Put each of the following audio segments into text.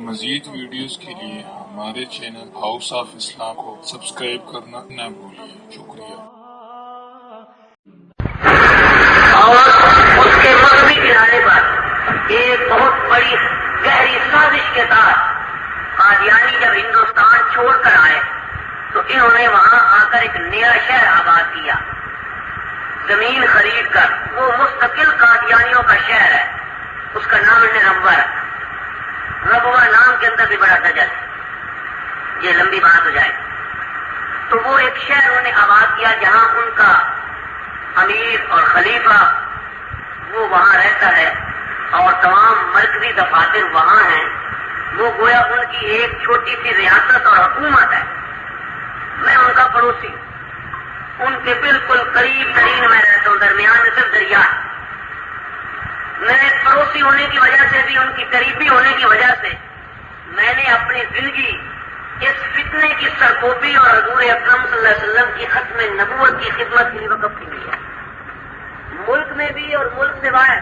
مزید ویڈیوز کے لیے ہمارے چینل ہاؤس آف اسلام کو سبسکرائب کرنا نہ بھولیے۔ شکریہ۔ اور اس کے مغربی کنارے پر ایک بہت بڑی گہری سازش کے ساتھ قادیانی جب ہندوستان چھوڑ کر آئے تو انہوں نے وہاں آ کر ایک نیا شہر آباد کیا، زمین خرید کر۔ وہ مستقل قادیانیوں کا شہر ہے، اس کا نام ہے ربوہ۔ ربوہ نام کے اندر بھی بڑا دجل ہے، یہ لمبی بات ہو جائے۔ تو وہ ایک شہر انہوں نے آباد کیا جہاں ان کا امیر اور خلیفہ وہ وہاں رہتا ہے اور تمام مرکزی دفاتر وہاں ہیں۔ وہ گویا ان کی ایک چھوٹی سی ریاست اور حکومت ہے۔ میں ان کا پڑوسی، ان کے بالکل قریب ترین میں رہتا ہوں، درمیان میں صرف دریا ہے۔ میں پڑوسی ہونے کی وجہ سے بھی، ان کی قریبی ہونے کی وجہ سے میں نے اپنی زندگی اس فتنے کی سرکوبی اور حضور اکرم صلی اللہ علیہ وسلم کی ختم نبوت کی خدمت کے لیے وقف کی ہے۔ ملک میں بھی اور ملک سے باہر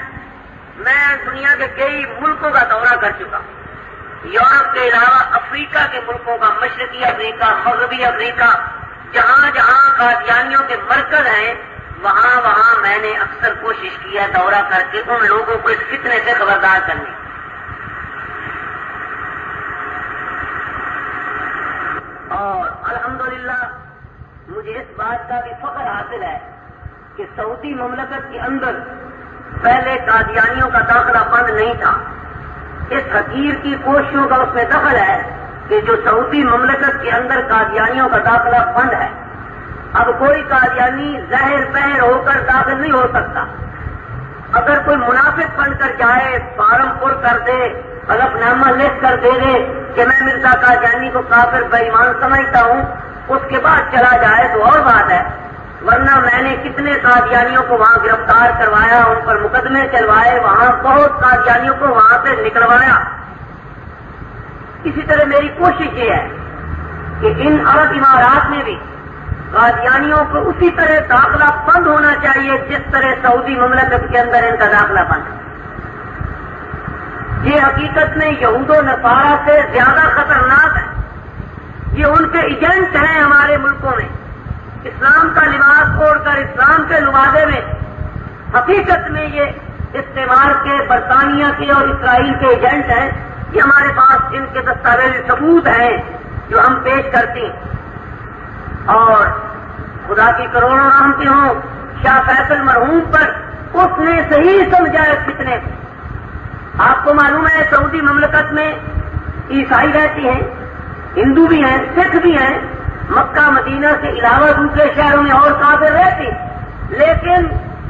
میں دنیا کے کئی ملکوں کا دورہ کر چکا ہوں، یورپ کے علاوہ افریقہ کے ملکوں کا، مشرقی افریقہ، مغربی افریقہ، جہاں جہاں قادیانیوں کے مرکز ہیں وہاں وہاں میں نے اکثر کوشش کی ہے دورہ کر کے ان لوگوں کو اس فتنے سے خبردار کرنے۔ اور الحمدللہ مجھے اس بات کا بھی فخر حاصل ہے کہ سعودی مملکت کے اندر پہلے قادیانیوں کا داخلہ بند نہیں تھا۔ اس حقیر کی کوششوں کا اس میں دخل ہے کہ جو سعودی مملکت کے اندر قادیانیوں کا داخلہ بند ہے، اب کوئی قادیانی ظاہر پہر ہو کر داخل نہیں ہو سکتا۔ اگر کوئی منافق بن کر جائے، فارم پر کر دے، حلف نامہ لکھ کر دے دے کہ میں مرزا قادیانی کو کافر بے ایمان سمجھتا ہوں، اس کے بعد چلا جائے تو اور بات ہے، ورنہ میں نے کتنے قادیانیوں کو وہاں گرفتار کروایا، ان پر مقدمے چلوائے، وہاں بہت قادیانیوں کو وہاں سے نکلوایا۔ اسی طرح میری کوشش یہ ہے کہ ان عرب امارات میں بھی قادیانیوں کو اسی طرح داخلہ بند ہونا چاہیے جس طرح سعودی مملکت کے اندر ان کا داخلہ بند ہے۔ یہ حقیقت میں یہود و نصارہ سے زیادہ خطرناک ہے، یہ ان کے ایجنٹ ہیں ہمارے ملکوں میں، اسلام کا لباس اوڑھ کر اسلام کے لبادے میں حقیقت میں یہ استعمار کے، برطانیہ کے اور اسرائیل کے ایجنٹ ہیں۔ یہ ہمارے پاس ان کے دستاویزی ثبوت ہیں جو ہم پیش کرتے ہیں۔ اور خدا کی کروڑوں رحمتیں ہوں شاہ فیصل مرحوم پر، اس نے صحیح سمجھا اس فتنے کو۔ آپ کو معلوم ہے سعودی مملکت میں عیسائی رہتی ہیں، ہندو بھی ہیں، سکھ بھی ہیں، مکہ مدینہ کے علاوہ دوسرے شہروں میں اور کافر رہتے، لیکن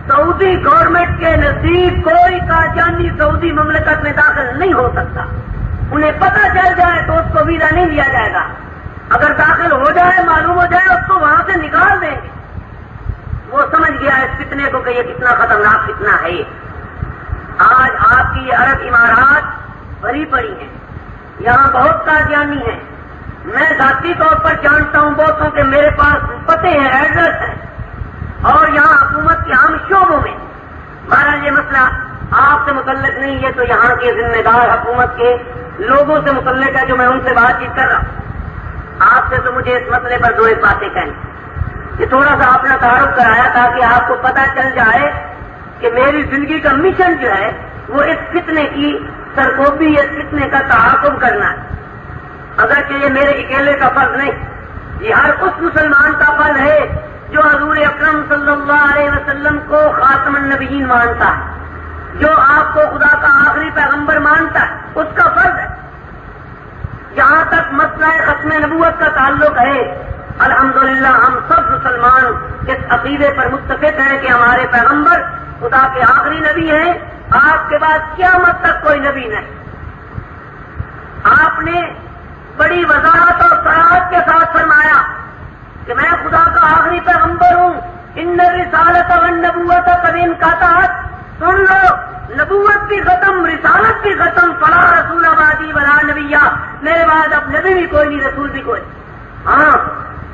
سعودی گورنمنٹ کے نزدیک کوئی قادیانی سعودی مملکت میں داخل نہیں ہو سکتا۔ انہیں پتہ چل جائے تو اس کو ویزا نہیں دیا جائے گا، اگر داخل ہو جائے، معلوم ہو جائے، اس کو وہاں سے نکال دیں گے۔ وہ سمجھ گیا اس فتنے کو کہ یہ کتنا خطرناک فتنہ ہے۔ آج آپ کی یہ عرب امارات بھری پڑی ہیں، یہاں بہت قادیانی ہیں، میں ذاتی طور پر جانتا ہوں بہتوں کے، میرے پاس پتے ہیں، ایڈریس ہیں، اور یہاں حکومت کے عام شعبوں میں۔ بہرحال یہ مسئلہ آپ سے متعلق نہیں، یہ تو یہاں کے ذمہ دار حکومت کے لوگوں سے متعلق ہے جو میں ان سے بات چیت کر رہا ہوں۔ آپ سے تو مجھے اس مسئلے پر دو ایک باتیں کہنی، یہ تھوڑا سا اپنا تعارف کرایا تاکہ آپ کو پتہ چل جائے کہ میری زندگی کا مشن جو ہے وہ اس فتنے کی سرکوبی، اس فتنے کا تعاقب کرنا ہے۔ اگرچہ یہ میرے اکیلے کا فرض نہیں، یہ ہر اس مسلمان کا فرض ہے جو حضور اکرم صلی اللہ علیہ وسلم کو خاتم النبیین مانتا ہے، جو آپ کو خدا کا آخری پیغمبر مانتا ہے، اس کا فرض ہے۔ جہاں تک مسئلہ ختم نبوت کا تعلق ہے، الحمدللہ ہم سب مسلمان اس عقیدے پر متفق ہیں کہ ہمارے پیغمبر خدا کے آخری نبی ہیں، آپ کے بعد قیامت تک کوئی نبی نہیں۔ آپ نے بڑی وضاحت اور صراحت کے ساتھ فرمایا کہ میں خدا کا آخری پیغمبر ہوں، ان الرسالۃ والنبوۃ قد انقطعت۔ سن لو، نبوت بھی ختم، رسالت بھی ختم، فلا رسول بعدی ولا نبیہ، میرے بعد اب نبی بھی کوئی نہیں، رسول بھی کوئی۔ ہاں،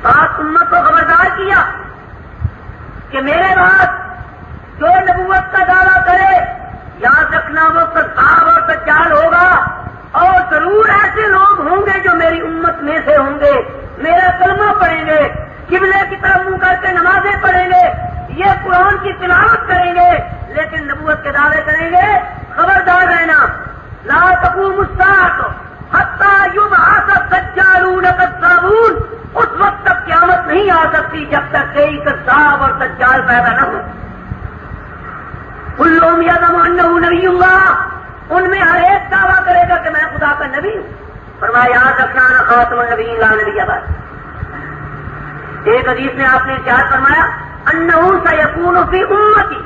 سات امت کو خبردار کیا کہ میرے بعد جو نبوت کا دعویٰ کرے یاد رکھنا وہ کذاب اور دجال ہوگا، اور ضرور ایسے لوگ ہوں گے جو میری امت میں سے ہوں گے، میرا کلمہ پڑھیں گے، قبلے کی طرف منہ کر کے نمازیں پڑھیں گے، یہ قرآن کی تلاوت کریں گے، لیکن نبوت کے دعوے کریں گے۔ خبردار رہنا، لا تقوم الساعة حتى يبعث الدجالون كذابون، اس وقت تک قیامت نہیں آ سکتی جب تک کئی کذاب اور دجال پیدا نہ ہو۔ كلهم يزعم انه نبی اللہ، ان میں ہر ایک دعویٰ کرے گا کہ میں خدا کا نبی ہوں۔ فرمایا یاد رکھنا انا خاتم النبیین لا نبی بعد۔ ایک حدیث میں آپ نے ارشاد فرمایا انه سيكون في امتی،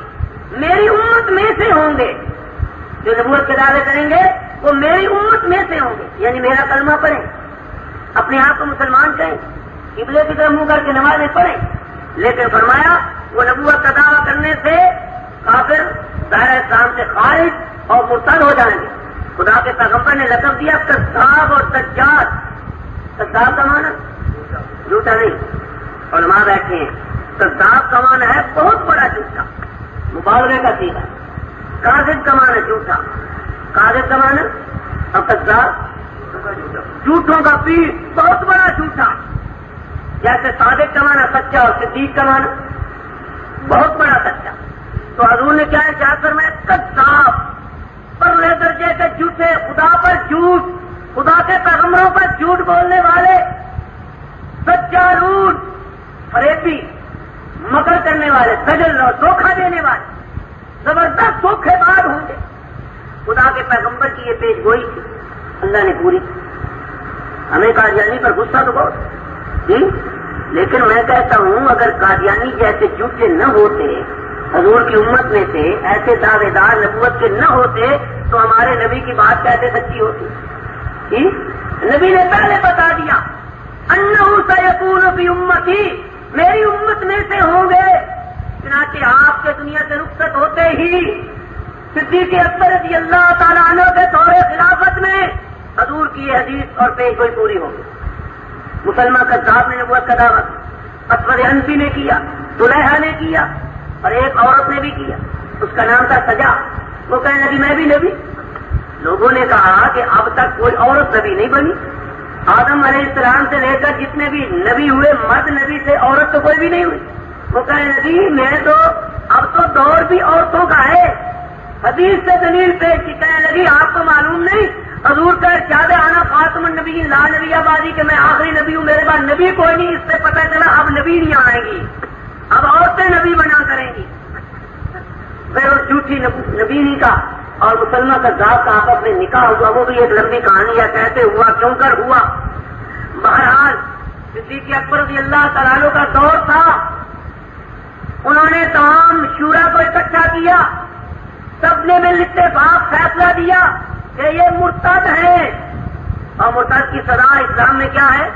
میری امت میں سے ہوں گے جو نبوت کے دعوے کریں گے، وہ میری امت میں سے ہوں گے، یعنی میرا کلمہ پڑھیں، اپنے آپ کو مسلمان کہیں، قبلے کی طرف منہ کر کے نمازیں پڑھیں، لیکن فرمایا وہ نبوت کا دعویٰ کرنے سے کافر دائرہ اسلام سے خارج اور مرتد ہو جائیں گے۔ خدا کے پیغمبر نے لقب دیا کذاب اور دجال۔ کذاب کا معنی جھوٹا نہیں، علماء بیٹھے ہیں، کذاب کا معنی ہے بہت بڑا جھوٹا، مبالغے کا سیدھا۔ کاذب کا معنی جھوٹا، کاذب کا معنی، اور کذاب جھوٹوں کا پیر، بہت بڑا جھوٹا۔ جیسے صادق کا معنی سچا اور صدیق کا معنی بہت بڑا سچا۔ تو حضور نے کیا ارشاد فرمایا کذاب، پرلے درجے کے جھوٹے، خدا پر جھوٹ، خدا کے پیغمبروں پر جھوٹ بولنے والے، سجارون، فریبی، مکر کرنے والے، سجل اور دھوکہ دینے والے، زبردست دھوکے باز ہوں گے۔ خدا کے پیغمبر کی یہ پیش گوئی تھی، اللہ نے پوری کی۔ ہمیں قادیانی پر غصہ تو بہت، لیکن میں کہتا ہوں اگر قادیانی جیسے جھوٹے نہ ہوتے، حضور کی امت میں سے ایسے دعوے دار نبوت کے نہ ہوتے، تو ہمارے نبی کی بات کیسے سچی ہوتی؟ نبی نے پہلے بتا دیا انہ سیکون فی امتی، میری امت میں سے ہوں گے۔ چنانچہ آپ کے دنیا سے رخصت ہوتے ہی صدیق اکبر رضی اللہ تعالیٰ عنہ کے دور خلافت میں حضور کی یہ حدیث اور پیش گوئی پوری ہوگی۔ مسلمہ کذاب نے نبوت کا دعویٰ، اسود عنسی نے کیا، طلحہ نے کیا، اور ایک عورت نے بھی کیا، اس کا نام تھا سجا۔ وہ کہنے لگی میں بھی نبی۔ لوگوں نے کہا کہ اب تک کوئی عورت نبی نہیں بنی، آدم علیہ السلام سے لے کر جتنے بھی نبی ہوئے، مرد نبی سے عورت تو کوئی بھی نہیں ہوئی۔ وہ کہنے لگی میں تو اب تو دور بھی عورتوں کا ہے، حدیث سے دلیل پیش کی۔ کہنے لگی آپ کو معلوم نہیں حضور کا ارشاد آنا خاتم النبی لا نبی آبادی کہ میں آخری نبی ہوں، میرے بعد نبی کوئی نہیں۔ اس سے پتہ چلا اب نبی نہیں آئے گی، اب عورتیں نبی بنا کریں گی۔ پھر اس جھوٹی نبی کا اور مسلمہ کذاب کا آپس میں نکاح ہوا، وہ بھی ایک لمبی کہانی ہے، کیسے ہوا، کیوں کر ہوا۔ بہرحال صدیق اکبر رضی اللہ تعالیٰ عنہ کا دور تھا، انہوں نے تمام شورا کو اکٹھا کیا، سب نے مل اتفاق فیصلہ دیا کہ یہ مرتد ہیں، اور مرتد کی سزا اسلام میں کیا ہے؟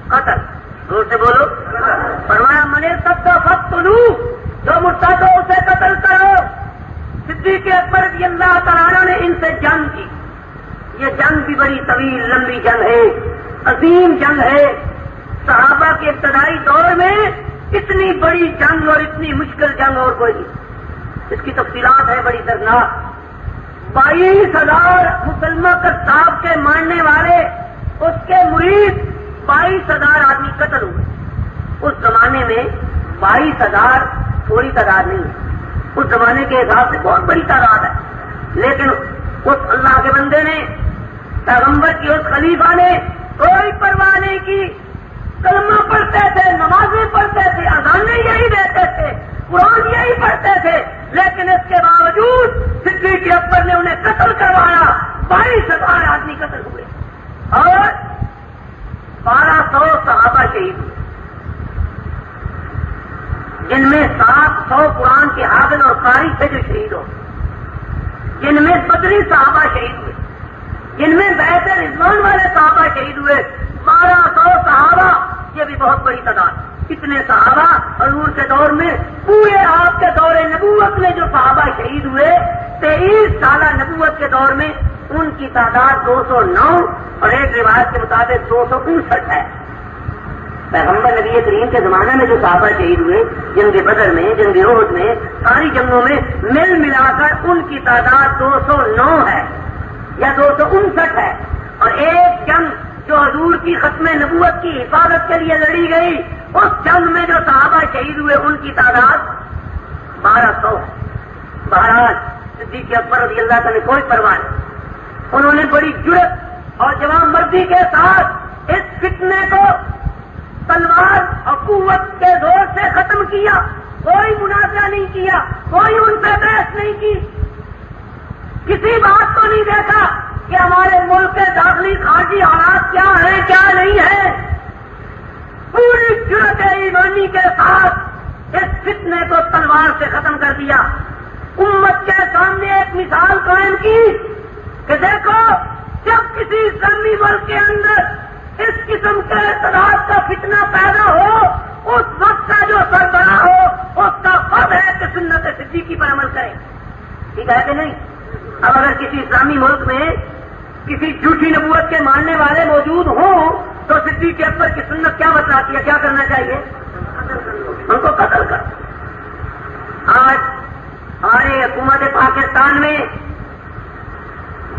قتل۔ زور سے بولو۔ فرمایا من ارتد فاقتلوہ، جو مرتد ہو اسے قتل کرو۔ صدیق اکبر رضی اللہ تعالیٰ عنہ نے ان سے جنگ کی۔ یہ جنگ بھی بڑی طویل لمبی جنگ ہے، عظیم جنگ ہے۔ صحابہ کے ابتدائی دور میں اتنی بڑی جنگ اور اتنی مشکل جنگ اور کوئی نہیں۔ اس کی تفصیلات ہے بڑی دردناک۔ 22,000 مسلمہ کذاب کے ماننے والے، اس کے مرید 22,000 آدمی قتل ہوئے۔ اس زمانے میں 22,000 تھوڑی تعداد نہیں ہے، اس زمانے کے حساب سے بہت بڑی تعداد ہے۔ لیکن اس اللہ کے بندے نے، پیغمبر کی اس خلیفہ نے کوئی پرواہ نہیں کی، کلمہ پڑھتے تھے، نمازیں پڑھتے تھے، اذانیں یہی دیتے تھے، قرآن یہی پڑھتے تھے، لیکن اس کے باوجود صدیق اکبر نے انہیں قتل کروایا۔ 22,000 آدمی قتل ہوئے اور 1200 صحابہ شہید ہوئے، جن میں 700 قرآن کے حافظ اور قاری تھے جو شہید ہو، جن میں بدری صحابہ شہید ہوئے، جن میں بیعت رضوان والے صحابہ شہید ہوئے۔ 1200 صحابہ، یہ بھی بہت بڑی تعداد۔ اتنے صحابہ حضور کے دور میں، پورے آپ کے دور نبوت میں جو صحابہ شہید ہوئے 23 سالہ نبوت کے دور میں، ان کی تعداد 209 اور ایک روایت کے مطابق 259 ہے۔ پیغمبر نبی کریم کے زمانے میں جو صحابہ شہید ہوئے جنگ بدر میں، جنگ احد میں، ساری جنگوں میں مل ملا کر ان کی تعداد 209 ہے یا 259 ہے۔ اور ایک جنگ جو حضور کی ختم نبوت کی حفاظت کے لیے لڑی گئی، اس جنگ میں جو صحابہ شہید ہوئے ان کی تعداد 1200 ہے۔ بہرحال صدیق اکبر رضی اللہ تعالیٰ نے کوئی پرواہ نہیں، انہوں نے بڑی جرأت اور جوان مردی کے ساتھ اس فتنے کو تلوار اور قوت کے زور سے ختم کیا۔ کوئی منازعہ نہیں کیا، کوئی ان سے بحث نہیں کی، کسی بات کو نہیں دیکھا کہ ہمارے ملک کے داخلی خارجی حالات کیا ہیں کیا نہیں ہے۔ پوری جرأت ایمانی کے ساتھ اس فتنے کو تلوار سے ختم کر دیا۔ امت کے سامنے ایک مثال قائم کی کہ دیکھو، جب کسی اسلامی ملک کے اندر اس قسم کے ارتداد کا فتنہ پیدا ہو، اس وقت کا جو سربراہ ہو اس کا فرض ہے کہ سنت صدیقی پر عمل کرے، ٹھیک ہے کہ نہیں؟ اب اگر کسی اسلامی ملک میں کسی جھوٹی نبوت کے ماننے والے موجود ہوں تو صدیق اکبر کی سنت کیا بتلاتی ہے؟ کیا کرنا چاہیے؟ ان کو قتل کر۔ آج ہمارے حکومت پاکستان میں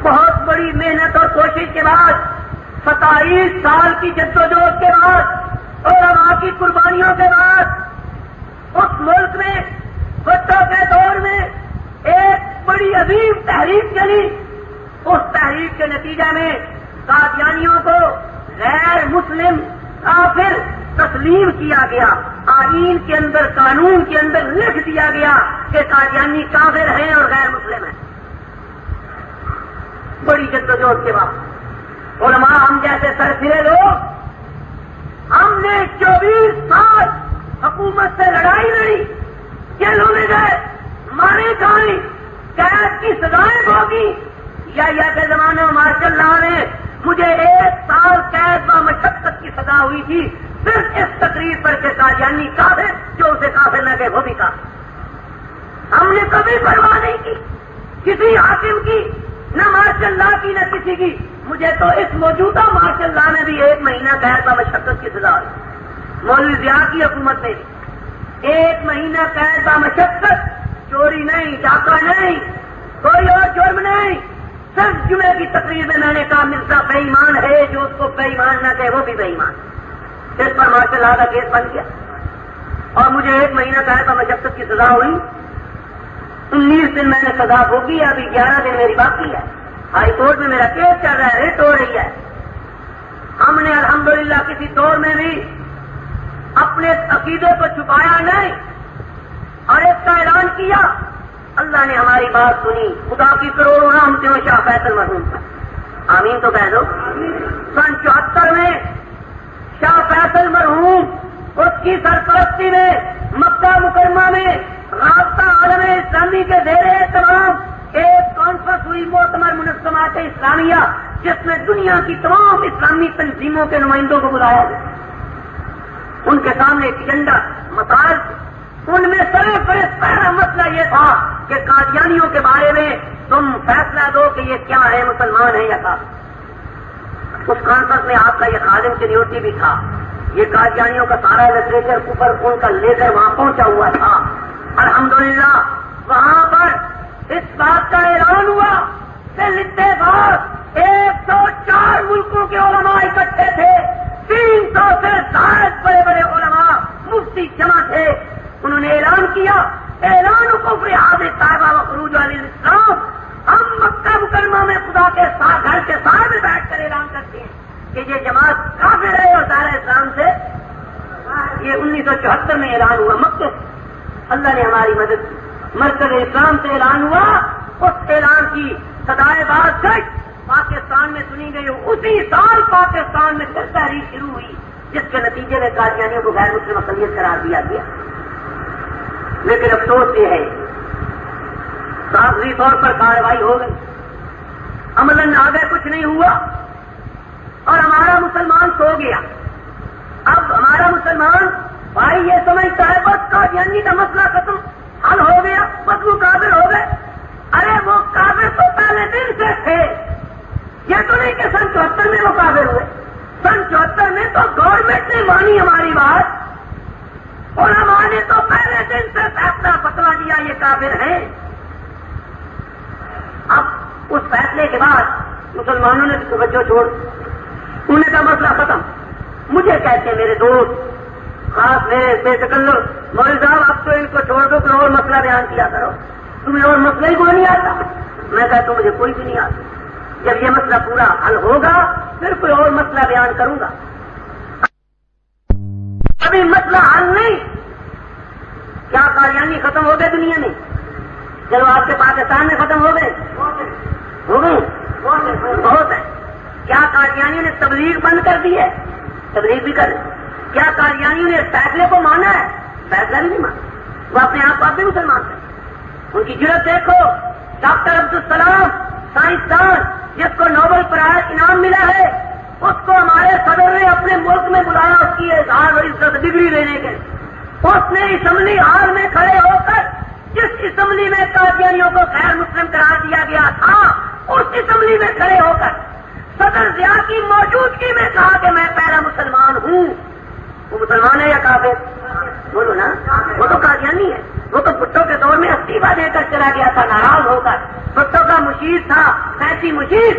بہت بڑی محنت اور کوشش کے بعد 27 سال کی جدوجہد کے بعد اور علماء کی قربانیوں کے بعد اس ملک میں بچوں کے دور میں ایک بڑی عظیم تحریک چلی۔ اس تحریک کے نتیجے میں قادیانیوں کو غیر مسلم کافر تسلیم کیا گیا، آئین کے اندر قانون کے اندر لکھ دیا گیا کہ قادیانی کافر ہیں اور غیر مسلم ہیں۔ بڑی جدوجہد کے بعد علماء ہم جیسے سرفرے لوگ، ہم نے 24 سال حکومت سے لڑائی لڑی، جیلوں میں گئے، مارے گائے، قید کی سزائیں بھوگی۔ یا کے زمانے میں مارشل لا نے مجھے 1 سال قید و مشقت کی سزا ہوئی تھی، صرف اس تقریر پر کہ قادیانی کافر، جو اسے کافر نہ کہ وہ بھی کافر۔ ہم نے کبھی پرواہ نہیں کی کسی حاکم کی، نہ مارشل لا کی نہ کسی کی۔ مجھے تو اس موجودہ مارشل لا میں بھی 1 مہینہ قید و مشقت کی سزا ہوئی۔ مولوی ضیاء کی حکومت میں 1 مہینہ قید و مشقت، چوری نہیں، ڈاکہ نہیں، کوئی اور جرم نہیں۔ صرف جمعے کی تقریر میں میں نے کہا مرزا بے ایمان ہے، جو اس کو بے ایمان نہ کہے وہ بھی بے ایمان۔ اس پر مارشل لا کا کیس بن گیا اور مجھے 1 مہینہ قید و مشقت کی سزا ہوئی۔ 19 دن میں نے سزا بھوگی، ابھی 11 دن میری باقی ہے۔ ہائی کورٹ میں میرا کیس چل رہا ہے، ریٹ ہو رہی ہے۔ ہم نے الحمدللہ کسی دور میں بھی اپنے عقیدے کو چھپایا نہیں اور اس کا اعلان کیا۔ اللہ نے ہماری بات سنی، خدا کی کروڑوں رحمتیں شاہ فیصل مرحوم پر، آمین تو کہہ دو۔ سن 74 میں شاہ فیصل مرحوم، اس کی سرپرستی میں مکہ مکرمہ میں رابطہ عالم اسلامی کے زیر اہتمام ایک کانفرنس ہوئی، معتمر منظمات اسلامیہ، جس میں دنیا کی تمام اسلامی تنظیموں کے نمائندوں کو بلایا گیا۔ ان کے سامنے ایک ایجنڈا، مسائل، ان میں پہلا مسئلہ یہ تھا کہ قادیانیوں کے بارے میں تم فیصلہ دو کہ یہ کیا ہے، مسلمان ہے یا کافر۔ اس کانفرنس میں آپ کا یہ خادم چنیوٹی بھی تھا۔ یہ قادیانیوں کا سارا لٹریچر اوپر ان کا لے کر وہاں پہنچا ہوا تھا۔ الحمدللہ وہاں پر اس بات کا اعلان ہوا کہ اتفاق 104 ملکوں کے علماء اکٹھے تھے، 300 سے زائد بڑے بڑے علماء مفتی جمع تھے۔ انہوں نے اعلان کیا، اعلان کفر حاضر طیبہ و خروج علی الاسلام۔ ہم مکہ مکرمہ میں خدا کے ساتھ گھر کے ساتھ میں بیٹھ کر اعلان کرتے ہیں کہ یہ جماعت کافر ہے اور دائرہ اسلام سے۔ یہ 1974 میں اعلان ہوا مکہ، اللہ نے ہماری مدد کی، مرکز اسلام سے اعلان ہوا۔ اس اعلان کی صدائے باز گشت پاکستان میں سنی گئی، اسی سال پاکستان میں پھر تحریک شروع ہوئی، جس کے نتیجے میں قادیانیوں کو غیر مسلم اقلیت قرار دیا گیا۔ لیکن افسوس یہ ہے کاغذی طور پر کارروائی ہو گئی، عملاً آگے کچھ نہیں ہوا اور ہمارا مسلمان سو گیا۔ اب ہمارا مسلمان بھائی یہ سمجھتا ہے بس قادیانی کا مسئلہ ختم، حل ہو گیا، بس وہ کافر ہو گئے۔ ارے وہ کافر تو پہلے دن سے تھے، یہ تو نہیں کہ سن 74 میں وہ کافر ہوئے۔ سن 74 میں تو گورنمنٹ نے مانی ہماری بات اور ہمارے تو پہلے دن سے فیصلہ فتوا دیا یہ کافر ہیں۔ اب اس فیصلے کے بعد مسلمانوں نے توجہ چھوڑ، انہوں نے کہا مسئلہ ختم. مجھے کہتے ہیں میرے دوست، خاص میرے بے تکلف، مولوی صاحب اب تو ان کو چھوڑ دو، کوئی اور مسئلہ بیان کیا کرو، تمہیں اور مسئلہ ہی کوئی نہیں آتا. میں کہتا ہوں مجھے کوئی بھی نہیں آتا. جب یہ مسئلہ پورا حل ہوگا پھر کوئی اور مسئلہ بیان کروں گا. ابھی مسئلہ حل نہیں. کیا قادیانی ختم ہو گئے دنیا میں؟ چلو آپ کے پاکستان میں ختم ہو گئے، ہو گئے بہت ہے. کیا قادیانیوں نے تبلیغ بند کر دی ہے؟ تبلیغ بھی کر. کیا قادیانیوں نے فیصلے کو مانا ہے؟ فیصلہ بھی نہیں مانا. وہ اپنے آپ کو بھی مسلمان ہیں. ان کی جرت دیکھو. ڈاکٹر عبدالسلام سائنسدان جس کو نوبل پرائز انعام ملا ہے، اس کو ہمارے صدر نے اپنے ملک میں بلایا اس کی اظہار اور عزت ڈگری لینے کے. اس نے اسمبلی ہال میں کھڑے ہو کر جس اسمبلی میں قادیانیوں کو غیر مسلم قرار دیا گیا تھا، اس اسمبلی میں کھڑے ہو کر صدر ضیاء کی موجودگی میں کہا کہ میں پہلا مسلمان ہوں. وہ مسلمان ہے یا کافر؟ بولو نا. وہ تو قادیانی ہے. وہ تو بھٹو کے دور میں استعفا دے کر چلا گیا تھا ناراض ہو کر. بھٹو کا مشیر تھا سیاسی مشیر،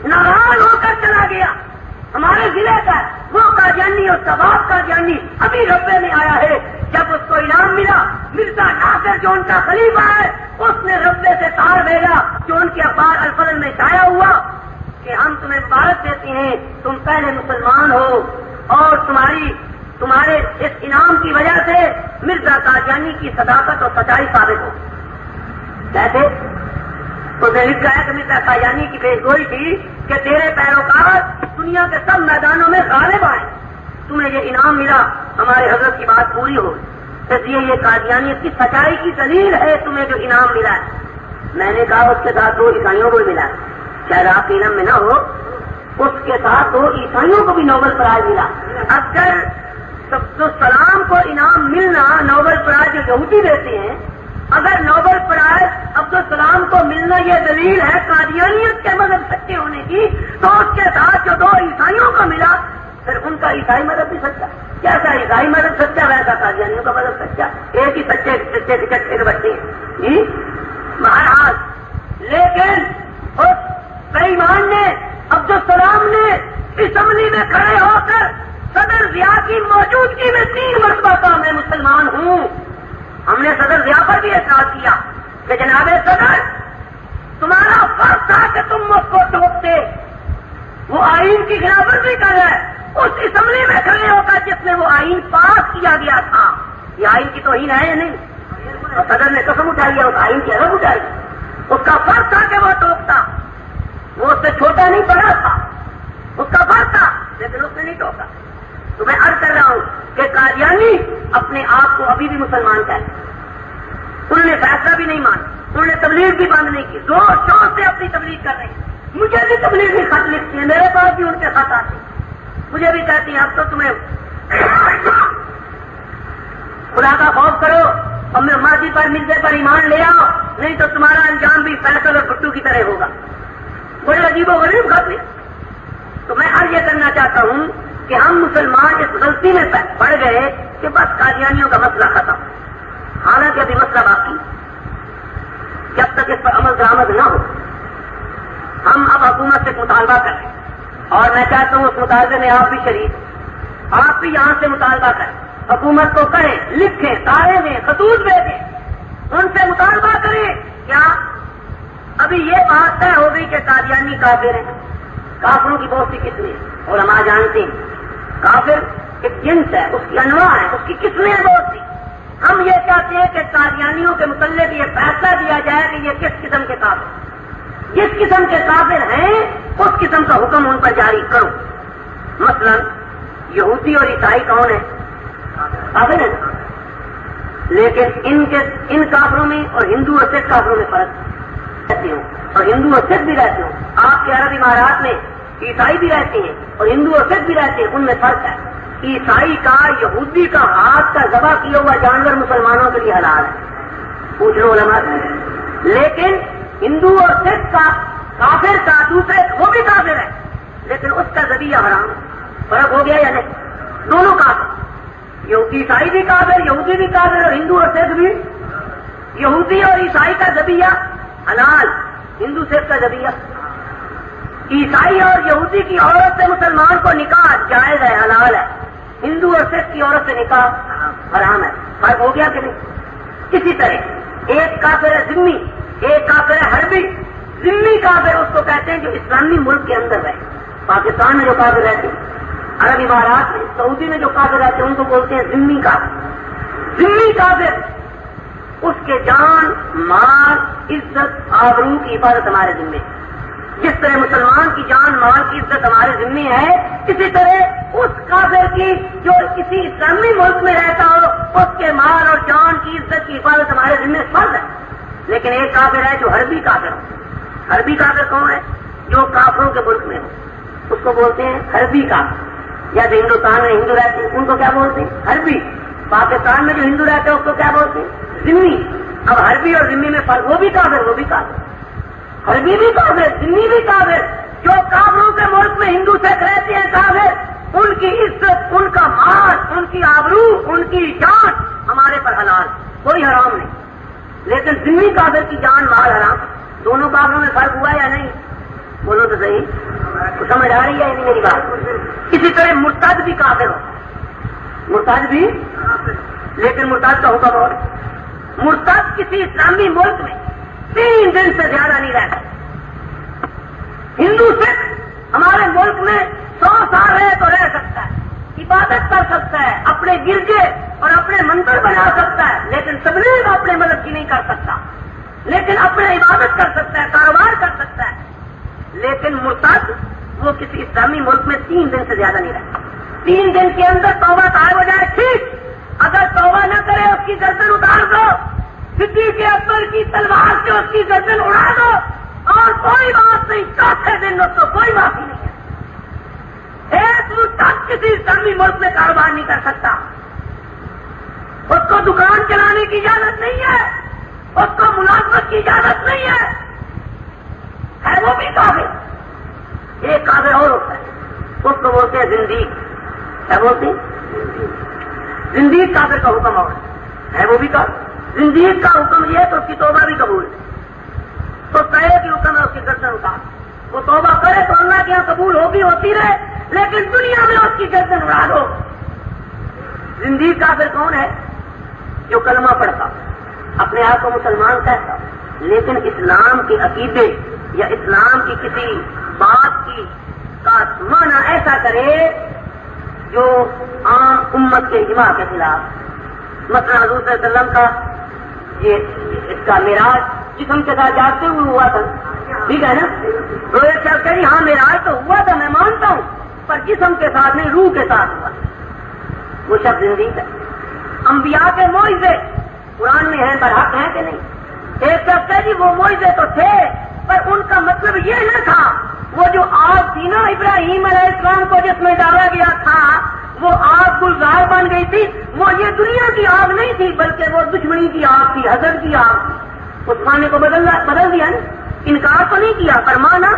ناراض ہو کر چلا گیا. ہمارے ضلع کا وہ قادیانی اور سباب قادیانی ابھی ربے میں آیا ہے. جب اس کو انعام ملا، مرزا ناصر جو ان کا خلیفہ ہے، اس نے ربے سے تار بھیجا جو ان کے اخبار الفضل میں شائع ہوا کہ ہم تمہیں مبارک دیتے ہیں، تم پہلے مسلمان ہو اور تمہارے اس انعام کی وجہ سے مرزا قادیانی کی صداقت اور سچائی ثابت ہو. کیسے؟ تو لکھا ہے کہ مرزا قادیانی کی پیشگوئی تھی کہ تیرے پیروکار دنیا کے سب میدانوں میں غالب آئے، تمہیں یہ انعام ملا، ہمارے حضرت کی بات پوری ہو، اس لیے یہ قادیانیت کی سچائی کی دلیل ہے تمہیں جو انعام ملا ہے. میں نے کہا اس کے ساتھ 2 عیسائیوں کو بھی ملا، شاید آپ کے علم میں نہ ہو، اس کے ساتھ 2 عیسائیوں کو بھی نوبل پرائز ملا. اگر عبدالسلام کو انعام ملنا نوبل پرائز جو یہودی دیتے ہیں، اگر نوبل پرائز عبدالسلام کو ملنا یہ دلیل ہے قادیانیت کے مذہب سچے ہونے کی، تو اس کے ساتھ جو 2 عیسائیوں کو ملا پھر ان کا عیسائی مذہب بھی سچا. کیسا عیسائی مذہب سچا ویسا قادیانیوں کا مذہب سچا. ایک ہی سچے کے بچے ہیں جی. بہرحال لیکن اس بے ایمان نے عبدالسلام نے اسمبلی میں کھڑے ہو کر صدر ضیاء کی موجودگی میں 3 مرتبہ کہا میں مسلمان ہوں. ہم نے صدر ضیاء پر بھی اعتراض کیا کہ جناب صدر، تمہارا فرض تھا کہ تم اس کو ٹوکتے، وہ آئین کی خلاف ورزی کر رہا ہے. اس اسمبلی میں کھڑے ہو کر جس میں وہ آئین پاس کیا گیا تھا، یہ آئین کی توہین ہے یا نہیں؟ اور صدر نے قسم اٹھائی ہے اس آئین کی عزت اٹھائی. اس کا فرض تھا کہ وہ ٹوکتا، وہ اس سے چھوٹا نہیں بڑا تھا، اس کا فرض تھا لیکن اس نے نہیں ٹوکا. تو میں عرض کر رہا ہوں کہ قادیانی اپنے آپ کو ابھی بھی مسلمان کہتے ہیں. انہوں نے فیصلہ بھی نہیں مانا، انہوں نے تبلیغ بھی بند نہیں کی، زور شور سے اپنی تبلیغ کر رہے ہیں. مجھے بھی تبلیغی خط لکھتی ہیں، میرے پاس بھی ان کے خط آتے ہیں. مجھے بھی کہتی ہیں اب تو تمہیں خدا کا خوف کرو اور میں ماضی پر مرزے پر ایمان لے آؤ، نہیں تو تمہارا انجام بھی فیصل اور بھٹو کی طرح ہوگا. بڑے عجیب و غریب خط لکھتے. تو میں عرض یہ کرنا چاہتا ہوں کہ ہم مسلمان اس غلطی میں پڑ گئے کہ بس قادیانیوں کا مسئلہ ختم، حالانکہ ابھی مسئلہ باقی. جب تک اس پر عمل درآمد نہ ہو ہم اب حکومت سے مطالبہ کریں، اور میں چاہتا ہوں اس مطالبے میں آپ بھی شریک، آپ بھی یہاں سے مطالبہ کریں، حکومت کو کہیں، لکھیں، تارے دیں، خطوط بھیجیں، ان سے مطالبہ کریں. کیا ابھی یہ بات طے ہو گئی کہ قادیانی کافر ہیں؟ کافروں کی بہت سی قسمیں علماء جانتے ہیں. کافر ایک جنس ہے، اس کی انواع ہے، اس کی قسمیں بہت سی. ہم یہ چاہتے ہیں کہ قادیانیوں کے متعلق یہ فیصلہ دیا جائے کہ یہ کس قسم کے کافر، جس قسم کے کافر ہیں اس قسم کا حکم ان پر جاری کرو. مثلا یہودی اور عیسائی کون ہے؟ کافر ہیں، لیکن ان کافروں میں اور ہندو اور سکھ کافروں میں فرق رہتے ہوں، اور ہندو اور سکھ بھی رہتے ہوں. آپ کے عرب امارات میں عیسائی بھی رہتے ہیں اور ہندو اور سکھ بھی رہتے ہیں، ان میں فرق ہے. عیسائی کا، یہودی کا ہاتھ کا ذبح کیا ہوا جانور مسلمانوں کے لیے حلال ہے، پوچھ لو علماء. لیکن ہندو اور سکھ کا، کافر کا، دوسرے وہ بھی کافر ہے لیکن اس کا ذبیحہ حرام. فرق ہو گیا یا نہیں؟ دونوں کافر، عیسائی بھی کافر، یہودی بھی کافر، اور ہندو اور سکھ بھی. یہودی اور عیسائی کا ذبیحہ حلال، ہندو سکھ کا ذبیحہ. عیسائی اور یہودی کی عورت سے مسلمان کو نکاح جائز ہے، حلال ہے، ہندو اور سکھ کی عورت سے نکاح حرام ہے۔ فرق ہو گیا کہ نہیں؟ اسی طرح ایک کافر ہے ذمہ، ایک کافر ہے حربی۔ ذمہ کافر اس کو کہتے ہیں جو اسلامی ملک کے اندر رہے، پاکستان میں جو کافر رہتے ہیں، عرب امارات میں، سعودی میں جو کافر رہتے ہیں ان کو بولتے ہیں ذمہ کافر۔ ذمہ کافر اس کے جان، مال، عزت، آبرو کی حفاظت ہمارے ذمے۔ جس طرح مسلمان کی جان، مال کی عزت ہمارے ذمے ہے، اسی طرح اس کافر کی جو کسی اسلامی ملک میں رہتا ہو اس کے مال اور جان کی عزت کی حفاظت ہمارے ذمے فرض ہے۔ لیکن ایک کافر ہے جو حربی کافر ہو۔ حربی کافر کون ہے؟ جو کافروں کے ملک میں ہو، اس کو بولتے ہیں حربی کافر۔ یا جو ہندوستان میں ہندو رہتے ہیں ان کو کیا بولتے ہیں؟ حربی۔ پاکستان میں جو ہندو رہتے ہیں اس کو کیا بولتے ہیں؟ ذمی۔ اب حربی اور ذمی میں فرق، وہ بھی کافر، وہ بھی کافر، حربی بھی کافر، ذمی بھی کافر۔ جو کافروں کے ملک میں ہندو سکھ رہتے ہیں کافر، ان کی عزت، ان کا مال، ان کی آبرو، ان کی جان ہمارے پر حلال، کوئی حرام نہیں۔ لیکن ذمی کافر کی جان، مال حرام۔ دونوں کافروں میں فرق ہوا یا نہیں؟ بولو تو صحیح، سمجھ آ رہی ہے نہیں میری بات؟ اسی طرح مرتد بھی کافر ہو، مرتد بھی، لیکن مرتد کا حکم اور مرتد کسی اسلامی ملک میں 3 دن سے زیادہ نہیں رہتا۔ ہندو سکھ ہمارے ملک میں 100 سال رہے تو رہ سکتا ہے، عبادت کر سکتا ہے، اپنے گرجے اور اپنے مندر بنا سکتا ہے، لیکن تبلیغ اپنے مذہب کی نہیں کر سکتا، لیکن اپنے عبادت کر سکتا ہے، کاروبار کر سکتا ہے۔ لیکن مرتد وہ کسی اسلامی ملک میں 3 دن سے زیادہ نہیں رہتا۔ 3 دن کے اندر توبہ طائب ہو جائے ٹھیک، اگر توبہ نہ کرے اس کی گردن اتار دو، صدیق اکبر کی تلوار سے اس کی گردن اڑا دو، اور کوئی بات نہیں، 4 دن اس کو کوئی معافی نہیں ہے۔ ایک مرتد کسی اسلامی ملک میں کاروبار نہیں کر سکتا، اس کو دکان چلانے کی اجازت نہیں ہے، اس کو ملازمت کی اجازت نہیں ہے وہ بھی کافر۔ ایک کافر اور ہوتا ہے، اس کو بولتے ہیں زندیق۔ کیا بولتے ہیں؟ زندیق کافر کا حکم اور ہے، وہ بھی کافر۔ زندیق کا حکم یہ ہے تو اس کی توبہ بھی قبول ہے، تو کہے کہ حکم ہے اس کی گردن اتار، وہ توبہ کرے تو اللہ کے یہاں قبول ہوگی، ہوتی رہے، لیکن دنیا میں اس کی گردن اڑا دو۔ زندیق کافر کون ہے؟ جو کلمہ پڑھتا، اپنے آپ کو مسلمان کہتا، لیکن اسلام کے عقیدے یا اسلام کی کسی بات کی کا معنی ایسا کرے جو عام امت کے اجماع کے خلاف۔ مثلا حضور صلی اللہ علیہ وسلم کا اس کا معراج جسم کے ساتھ جاگتے ہوئے ہوا تھا، ٹھیک ہے نا؟ تو ایک شخص کہی ہاں معراج تو ہوا تھا، میں مانتا ہوں، پر جسم کے ساتھ نہیں، روح کے ساتھ ہوا، وہ شخص زندگی ہے۔ انبیاء کے معجزے قرآن میں ہیں، برحق ہیں کہ نہیں؟ ایک شخص ہے جی وہ معجزے تو تھے، پر ان کا مطلب یہ نہ تھا، وہ جو آگ تھی نا ابراہیم علیہ السلام کو جس میں ڈالا گیا تھا، وہ آگ گلزار بن گئی تھی، وہ یہ دنیا کی آگ نہیں تھی، بلکہ وہ دشمنی کی آگ تھی، حسد کی آگ تھی۔ اس کھانے کو بدل دیا نا، انکار تو نہیں کیا، پر مانا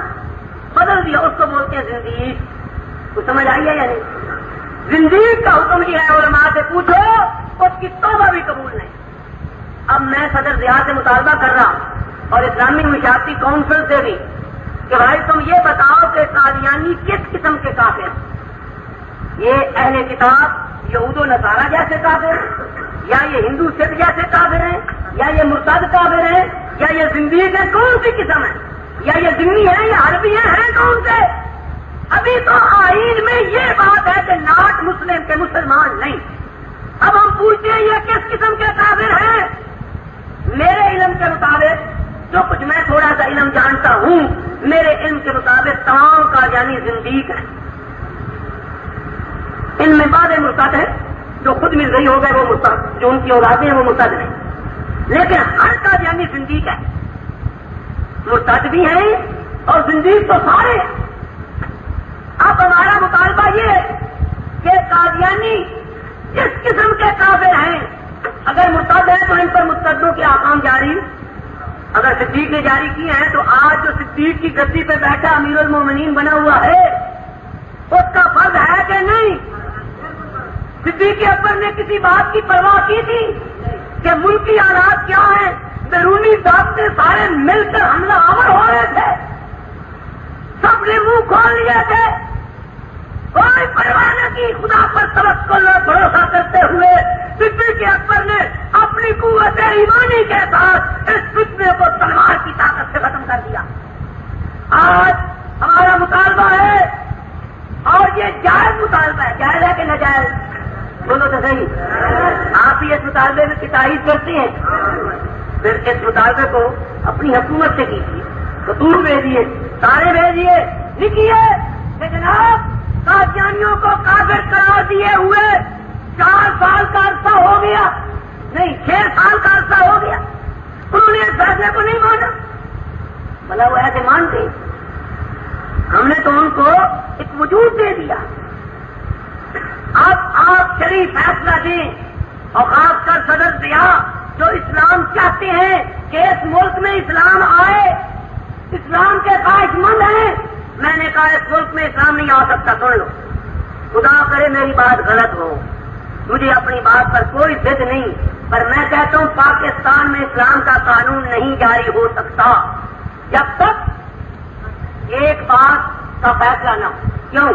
بدل دیا، اس کو بولتے ہیں زندگی۔ تو سمجھ آئی ہے یا نہیں؟ زندگی کا حکم یہ ہے، علماء سے پوچھو، اس کی توبہ بھی قبول نہیں۔ اب میں صدر ضیاء سے مطالبہ کر رہا ہوں اور اسلامی مشاورتی کونسل سے بھی کہ بھائی تم یہ بتاؤ کہ قادیانی کس قسم کے کافر ہیں؟ یہ اہل کتاب یہود و نصارہ جیسے کافر ہیں، یا یہ ہندو سکھ جیسے کافر ہیں، یا یہ مرتد کافر ہیں، یا یہ زندیق ہیں؟ کون سی قسم ہے؟ یا یہ ذمی ہیں یا حربی ہیں کون سے؟ ابھی تو آئین میں یہ بات ہے کہ ناٹ مسلم کے مسلمان نہیں۔ اب ہم پوچھتے ہیں یہ کس قسم کے کافر ہیں؟ میرے علم کے مطابق، جو کچھ میں تھوڑا سا علم جانتا ہوں، میرے علم کے مطابق تمام قادیانی زندیق ہیں۔ ان میں بعض مرتد ہیں جو خود مرزئی ہو گئے، وہ مرتد، جو ان کی اولادیں ہیں وہ مرتد نہیں، لیکن ہر قادیانی زندیق ہے۔ مرتد بھی ہیں اور زندیق تو سارے ہیں۔ اب ہمارا مطالبہ یہ ہے کہ قادیانی جس قسم کے کافر ہیں، اگر مرتد ہیں تو ان پر مرتدوں کے احکام جاری، اگر صدیق نے جاری کیے ہیں تو آج جو صدیق کی گدی پہ بیٹھا امیر المومنین بنا ہوا ہے، اس کا فرض ہے کہ نہیں؟ صدیق اکبر نے کسی بات کی پرواہ کی تھی کہ ملکی حالات کیا ہیں، بیرونی طاقتیں سارے مل کر حملہ آور ہو رہے تھے، سب اپنے منہ کھول لیے تھے، کوئی پرواہ نہ کی، خدا پر توکل اور بھروسہ کرتے ہوئے صدیق اکبر نے اپنی قوت ایمانی کے ساتھ اس فتنے کو تلوار کی طاقت سے ختم کر دیا۔ آج ہمارا مطالبہ ہے، اور یہ جائز مطالبہ ہے، جائز ہے کہ ناجائز؟ بولو تو صحیح۔ آپ ہی اس مطالبے میں تائید کرتے ہیں، پھر اس مطالبے کو اپنی حکومت سے کیجیے، خطوط بھیجیے، تارے بھیجیے، لکھیے کہ جناب قادیانیوں کو کافر قرار دیے ہوئے 4 سال کا عرصہ ہو گیا، نہیں 6 سال کا عرصہ ہو گیا، انہوں نے اس فیصلے کو نہیں مانا۔ بھلا وہ ایسے مانتے، ہم نے تو ان کو ایک وجود دے دیا۔ اب آپ شریف فیصلہ دیں، اور خاص کر صدر ضیاء جو اسلام چاہتے ہیں کہ اس ملک میں اسلام آئے، اسلام کے خواہش مند ہیں۔ میں نے کہا اس ملک میں اسلام نہیں آ سکتا، سن لو، خدا کرے میری بات غلط ہو، مجھے اپنی بات پر کوئی ضد نہیں، پر میں کہتا ہوں پاکستان میں اسلام کا قانون نہیں جاری ہو سکتا جب تک ایک بات کا فیصلہ نہ ہو۔ کیوں؟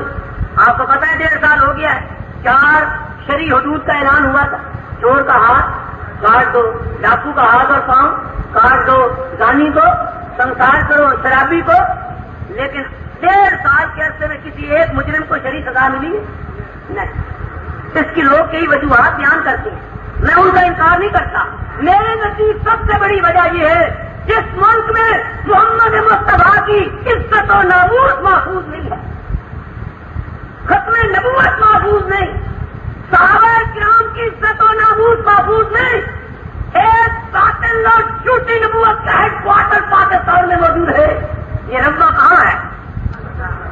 آپ کو پتا ہے 1.5 سال ہو گیا ہے، 4 شرعی حدود کا اعلان ہوا تھا، چور کا ہاتھ کاٹ دو، ڈاکو کا ہاتھ اور پاؤں کاٹ دو، زانی کو سنسار کرو، شرابی کو، لیکن 1.5 سال کے عرصے میں کسی ایک مجرم کو شرعی سزا ملی نہیں۔ اس کی لوگ کئی وجوہات بیان کرتے ہیں، میں ان کا انکار نہیں کرتا۔ میرے نزدیک سب سے بڑی وجہ یہ ہے جس ملک میں محمد مصطفیٰ کی عزت و ناموس محفوظ نہیں ہے، ختم نبوت محفوظ نہیں، صحابہ کرام کی عزت و ناموس محفوظ نہیں، ایک قاتل اور جھوٹی نبوت کا ہیڈ کوارٹر پاکستان میں موجود ہے۔ یہ رقبہ کہاں ہے؟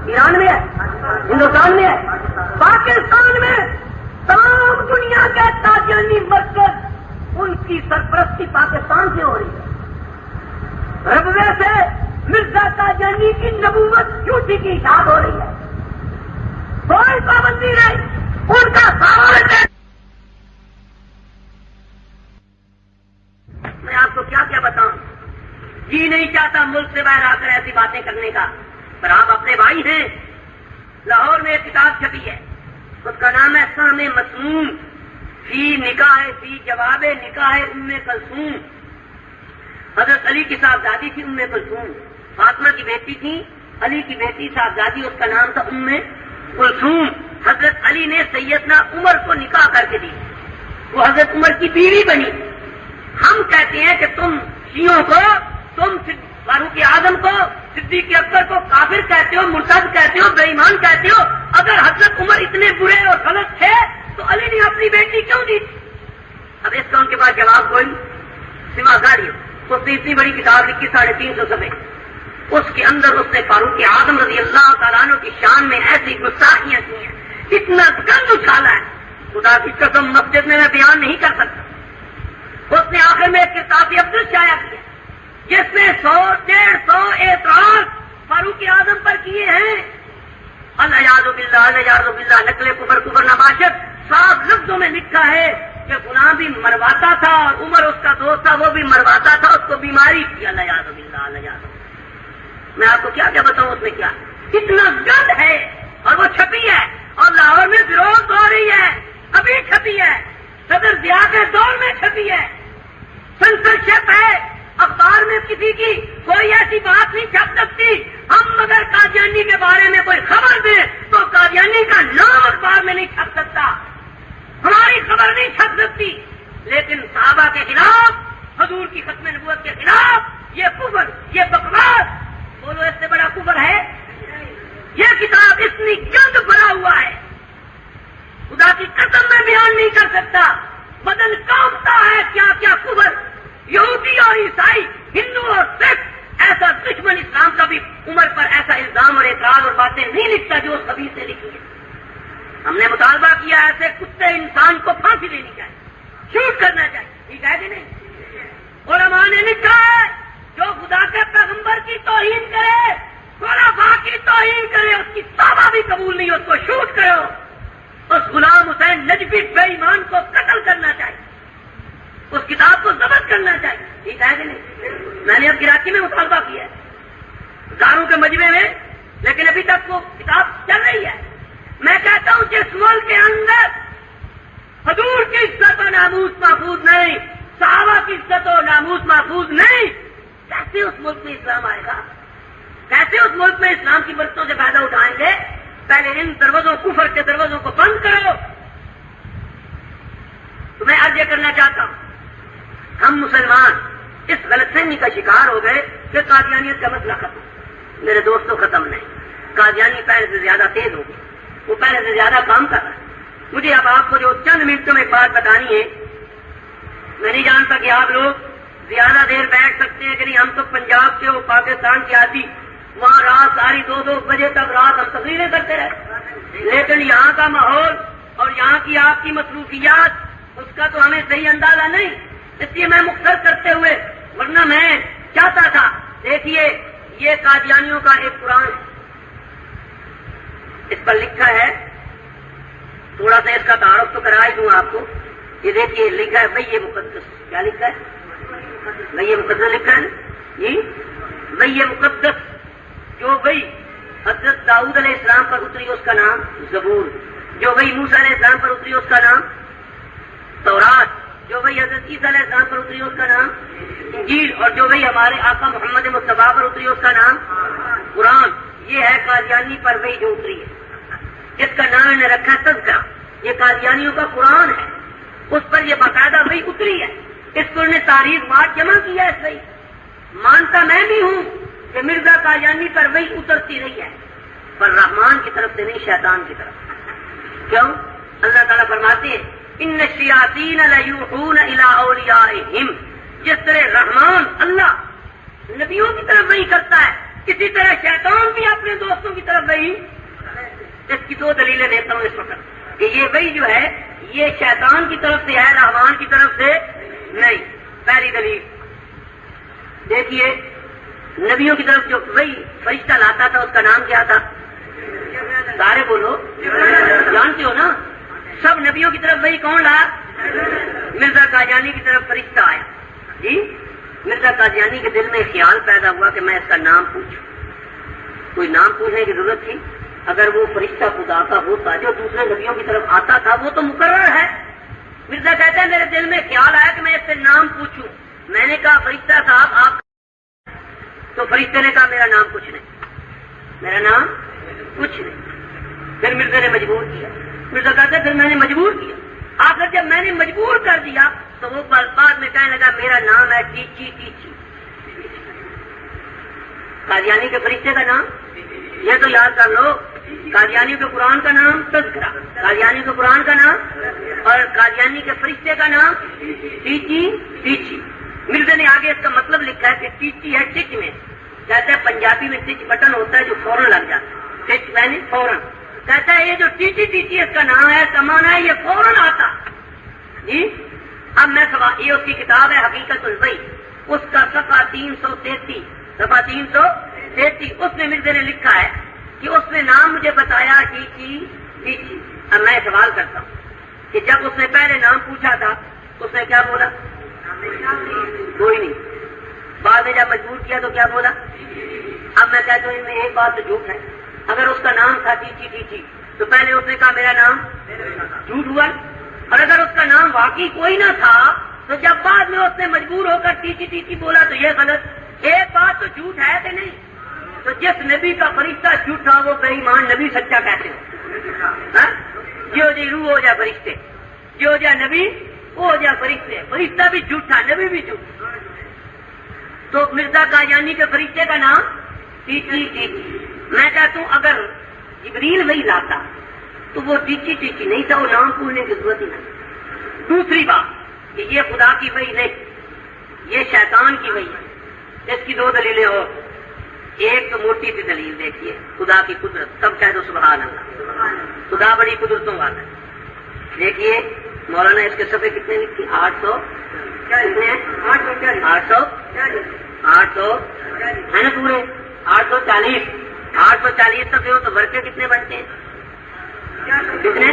ایران میں ہے، ہندوستان میں ہے، پاکستان میں تمام دنیا کے قادیانی مرکز، ان کی سرپرستی پاکستان سے ہو رہی ہے۔ ربوے سے مرزا قادیانی کی نبوت جھوٹی کی اشاعت ہو رہی ہے، کوئی پابندی نہیں، ان کا سوال ہے۔ میں آپ کو کیا کیا بتاؤں، جی نہیں چاہتا ملک سے باہر آ کر ایسی باتیں کرنے کا، پر آپ اپنے بھائی ہیں۔ لاہور میں ایک کتاب چھپی ہے، اس کا نام ہے سام مسموم فی نکاح فی جواب نکاح ام کلثوم۔ حضرت علی کی صاحبزادی تھی ام کلثوم، فاطمہ کی بیٹی تھی، علی کی بیٹی صاحبزادی، اس کا نام تھا ام کلثوم۔ حضرت علی نے سیدنا عمر کو نکاح کر کے دی، وہ حضرت عمر کی بیوی بنی۔ ہم کہتے ہیں کہ تم شیعوں کو، تم فاروق اعظم کو، صدیق اکبر کو کافر کہتے ہو، مرتد کہتے ہو، بے ایمان کہتے ہو۔ اگر حضرت عمر اتنے برے اور غلط تھے تو علی نے اپنی بیٹی کیوں دی؟ اب اس کا ان کے پاس جواب کوئی سوا گاڑیوں۔ اس نے اتنی بڑی کتاب لکھی 350 صفحے، اس کے اندر اس نے فاروق اعظم رضی اللہ تعالیٰ عنہ کی شان میں ایسی گستاخیاں کی ہیں، اتنا گند اچھالا ہے، خدا کی قسم مسجد میں بیان نہیں کر سکتا۔ اس نے آخر میں ایک کتاب افضل شائع کیا جس میں 100-150 اعتراض فاروق اعظم پر کیے ہیں۔ الیاذ باللہ، الیاذ باللہ، نقل کفر نباشت، صاف لفظوں میں لکھا ہے کہ فلاں بھی مرواتا تھا اور عمر اس کا دوست تھا، وہ بھی مرواتا تھا، اس کو بیماری تھی۔ الیاذ باللہ، الیاذ باللہ۔ میں آپ کو کیا کیا بتاؤں اس میں کیا کتنا گند ہے، اور وہ چھپی ہے، اور لاہور میں فروخت ہو رہی ہے، ابھی چھپی ہے، صدر ضیاء کے دور میں چھپی ہے، سنسرشپ ہے، اخبار میں کسی کی کوئی ایسی بات نہیں چھپ سکتی۔ ہم اگر قادیانی کے بارے میں کوئی خبر دیں تو قادیانی کا نام اخبار میں نہیں چھپ سکتا، ہماری خبر نہیں چھپ سکتی، لیکن صحابہ کے خلاف، حضور کی ختم نبوت کے خلاف یہ کفر، یہ بکواس، بولو اس سے بڑا کفر ہے؟ یہ کتاب اتنی گند بھرا ہوا ہے، خدا کی قسم میں بیان نہیں کر سکتا، بدن کانپتا ہے، کیا کیا کفر، یہودی اور عیسائی، ہندو اور سکھ، ایسا دشمن اسلام کا بھی عمر پر ایسا الزام اور اعتراض اور باتیں نہیں لکھتا جو اس خبیث نے لکھی ہے۔ ہم نے مطالبہ کیا ایسے کتے انسان کو پھانسی دینی چاہیے، شوٹ کرنا چاہیے، ٹھیک ہے کہ نہیں؟ علماء نے لکھا ہے جو خدا کے پیغمبر کی توہین کرے، خلفاء کی توہین کرے، اس کی توبہ بھی قبول نہیں، اس کو شوٹ کرو۔ اس غلام حسین نجفی بے ایمان کو قتل کرنا چاہیے، اس کتاب کو ضبط کرنا چاہیے، ٹھیک ہے کہ نہیں؟ میں نے اب کراچی میں مطالبہ کیا ہے، داروں کے مجمع میں لیکن ابھی تک وہ کتاب چل رہی ہے. میں کہتا ہوں جس ملک کے اندر حضور کی عزت و ناموس محفوظ نہیں، صحابہ کی عزت و ناموس محفوظ نہیں، کیسے اس ملک میں اسلام آئے گا؟ کیسے اس ملک میں اسلام کی برکتوں سے فائدہ اٹھائیں گے؟ پہلے ان دروازوں کفر کے دروازوں کو بند کرو. تو میں عرض یہ کرنا چاہتا ہوں، ہم مسلمان اس غلط فہمی کا شکار ہو گئے کہ قادیانیت کا مسئلہ ختم. میرے دوستوں ختم نہیں. قادیانی پہلے سے زیادہ تیز ہو گئی، وہ پہلے سے زیادہ کام کر رہا ہے. مجھے اب آپ کو جو چند منٹوں میں ایک بات بتانی ہے، میں نہیں جانتا کہ آپ لوگ زیادہ دیر بیٹھ سکتے ہیں کہ نہیں. ہم تو پنجاب کے اور پاکستان کے آدمی، وہاں رات ساری 2-2 بجے تک رات ہم تقریریں کرتے رہے، لیکن یہاں کا ماحول اور یہاں کی آپ کی مصروفیات اس کا تو ہمیں صحیح اندازہ نہیں. اس لیے میں مختصر کرتے ہوئے، ورنہ میں چاہتا تھا، دیکھیے یہ قادیانیوں کا ایک قرآن ہے، اس پر لکھا ہے، تھوڑا سا اس کا تعارف تو کرا ہی دوں آپ کو. یہ دیکھیے لکھا ہے وحی مقدس. کیا لکھا ہے؟ وحی مقدس لکھا ہے جی. وحی مقدس جو وحی حضرت داؤد علیہ السلام پر اتری اس کا نام زبور، جو وحی موسیٰ علیہ السلام پر اتری اس کا نام تورات، جو وہی حضرت عیسیٰ علیہ السلام پر اتری اس کا نام انجیل، اور جو وہی ہمارے آقا محمد مصطفیٰ پر اتری اس کا نام قرآن. یہ ہے قادیانی پر وہی جو اتری ہے. اس کا نام انہیں رکھا ہے تذکرہ. یہ قادیانیوں کا قرآن ہے، اس پر یہ باقاعدہ وہی اتری ہے. اس کو انہیں تاریخ مات جمع کیا ہے. صحیح مانتا میں بھی ہوں کہ مرزا قادیانی پر وہی اترتی رہی ہے، پر رحمان کی طرف سے نہیں، شیطان کی طرف. کیوں؟ اللہ تعالیٰ فرماتے ہیں ان الشیاطین لیوحون الی اولیائہم. جس طرح رحمان اللہ نبیوں کی طرف وہی کرتا ہے، اسی طرح شیطان بھی اپنے دوستوں کی طرف وہی. اس کی 2 دلیلیں دیتا ہوں اس وقت کہ یہ وہی جو ہے یہ شیطان کی طرف سے ہے، رحمان کی طرف سے نہیں. پہلی دلیل دیکھیے، نبیوں کی طرف جو وہی فرشتہ لاتا تھا اس کا نام کیا تھا؟ سارے بولو، جانتے ہو نا. سب نبیوں کی طرف وہی کون لایا؟ مرزا قادیانی کی طرف فرشتہ آیا. جی مرزا قادیانی کے دل میں خیال پیدا ہوا کہ میں اس کا نام پوچھوں. کوئی نام پوچھنے کی ضرورت تھی؟ اگر وہ فرشتہ خدا کا ہوتا جو دوسرے نبیوں کی طرف آتا تھا وہ تو مقرر ہے. مرزا کہتا ہے میرے دل میں خیال آیا کہ میں اس سے نام پوچھوں. میں نے کہا فرشتہ صاحب آپ، تو فرشتے نے کہا میرا نام کچھ نہیں، میرا نام کچھ نہیں. پھر مرزا نے مجبور کیا. مرزا کہتے پھر میں نے مجبور کیا. آخر جب میں نے مجبور کر دیا تو وہ بعد میں کہنے لگا میرا نام ہے ٹیچی ٹیچی. قادیانی کے فرشتے کا نام یہ تو یاد کر لو. قادیانی کے قرآن کا نام تذکرہ، قادیانی کے قرآن کا نام، اور قادیانی کے فرشتے کا نام ٹیچی ٹیچی. مرزا نے آگے اس کا مطلب لکھا ہے کہ ٹیچی ہے ٹچ میں. کہتا ہے پنجابی میں ٹچ بٹن ہوتا ہے جو فوراً لگ جاتا ہے. ٹچ میں نے فوراً. کہتا ہے یہ جو ٹیچی ٹیچی اس کا نام ہے، سمانا ہے یہ فوراً آتا. جی اب میں یہ اس کی کتاب ہے حقیقت الوحی، اس کا صفحہ 333 صفحہ 333 اس میں مرزا نے لکھا ہے کہ اس نے نام مجھے بتایا ٹیچی ٹیچی. اب میں سوال کرتا ہوں کہ جب اس نے پہلے نام پوچھا تھا اس نے کیا بولا؟ کوئی نہیں. بعد میں جب مجبور کیا تو کیا بولا؟ اب میں کہتا ہوں ان میں ایک بات تو جھوٹ ہے. اگر اس کا نام تھا ٹیچی ٹیچی تو پہلے اس نے کہا میرا نام جھوٹ ہوا. اور اگر اس کا نام واقعی کوئی نہ تھا تو جب بعد میں اس نے مجبور ہو کر ٹیچی ٹیچی بولا تو یہ غلط. ایک بات تو جھوٹ ہے کہ نہیں؟ تو جس نبی کا فرشتہ جھوٹ تھا وہ بے ایمان نبی سچا کہتے ہیں. جو جی روح ہو جائے فرشتے، جو جائے نبی وہ ہو جائے فرشتے. فرشتہ بھی جھوٹا، نبی بھی جھوٹ. تو مرزا قادیانی کے فرشتے کا نام ٹیچی ٹیچی. میں کہتا ہوں اگر جبریل وہی لاتا تو وہ ٹیچی ٹیچی نہیں تھا، وہ نام پوچھنے کی ضرورت ہی نہیں. دوسری بات کہ یہ خدا کی وحی نہیں، یہ شیطان کی وحی ہے. اس کی 2 دلیلیں اور. ایک تو موٹی سی دلیل دیکھیے، خدا کی قدرت. سب کہہ دو سبحان اللہ. خدا بڑی قدرتوں والا ہے. دیکھیے مولانا اس کے صفحے کتنے لکھی؟ 800 ہے نا پورے 840. 840 تک ہو تو برقے کتنے بنتے ہیں؟ کتنے؟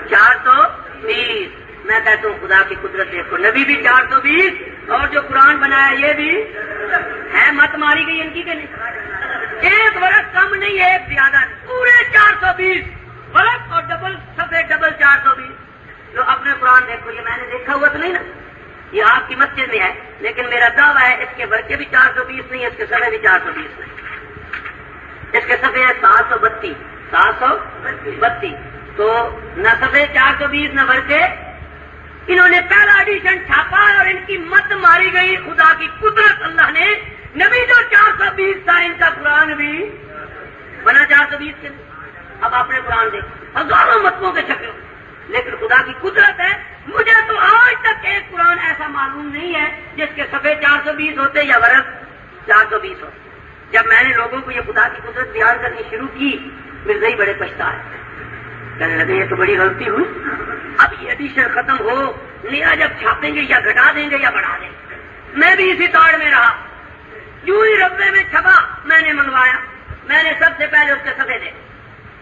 420. میں کہتا ہوں خدا کی قدرت دیکھو. نبی بھی 420 اور جو قرآن بنایا یہ بھی ہے. مت ماری گئی ان کی کہ نہیں؟ ایک برس کم نہیں ہے، ایک زیادہ نہیں، پورے 420 برس اور ڈبل صفحے ڈبل 420۔ لو اپنے قرآن دیکھو، یہ میں نے دیکھا ہوا تو نہیں نا، یہ آپ کی مسجد میں ہے، لیکن میرا دعویٰ ہے اس کے برقے بھی 420 نہیں، اس کے صفحے بھی 420 نہیں، اس کے صفحے ہے 732 732، تو نہ صفحے 420 نہ برقے۔ انہوں نے پہلا ایڈیشن چھاپا اور ان کی مت ماری گئی، خدا کی قدرت، اللہ نے نبی جو 420 تھا ان کا قرآن بھی بنا 420 کے۔ اب آپ نے قرآن دیکھا ہزاروں متوں کے شکل، لیکن خدا کی قدرت ہے، مجھے تو آج تک ایک قرآن ایسا معلوم نہیں ہے جس کے صفحے 420 ہوتے یا برس 420 ہوتے۔ جب میں نے لوگوں کو یہ خدا کی قدرت بیان کرنی شروع کی، مرزا ہی بڑے پچھتائے، کہنے لگے یہ تو بڑی غلطی ہوئی، اب یہ ایڈیشن ختم ہو، نیا جب چھاپیں گے یا گھٹا دیں گے یا بڑھا دیں گے۔ میں بھی اسی توڑ میں رہا، یوں ہی ربے میں چھپا، میں نے منگوایا، میں نے سب سے پہلے اس کے صفحے دے،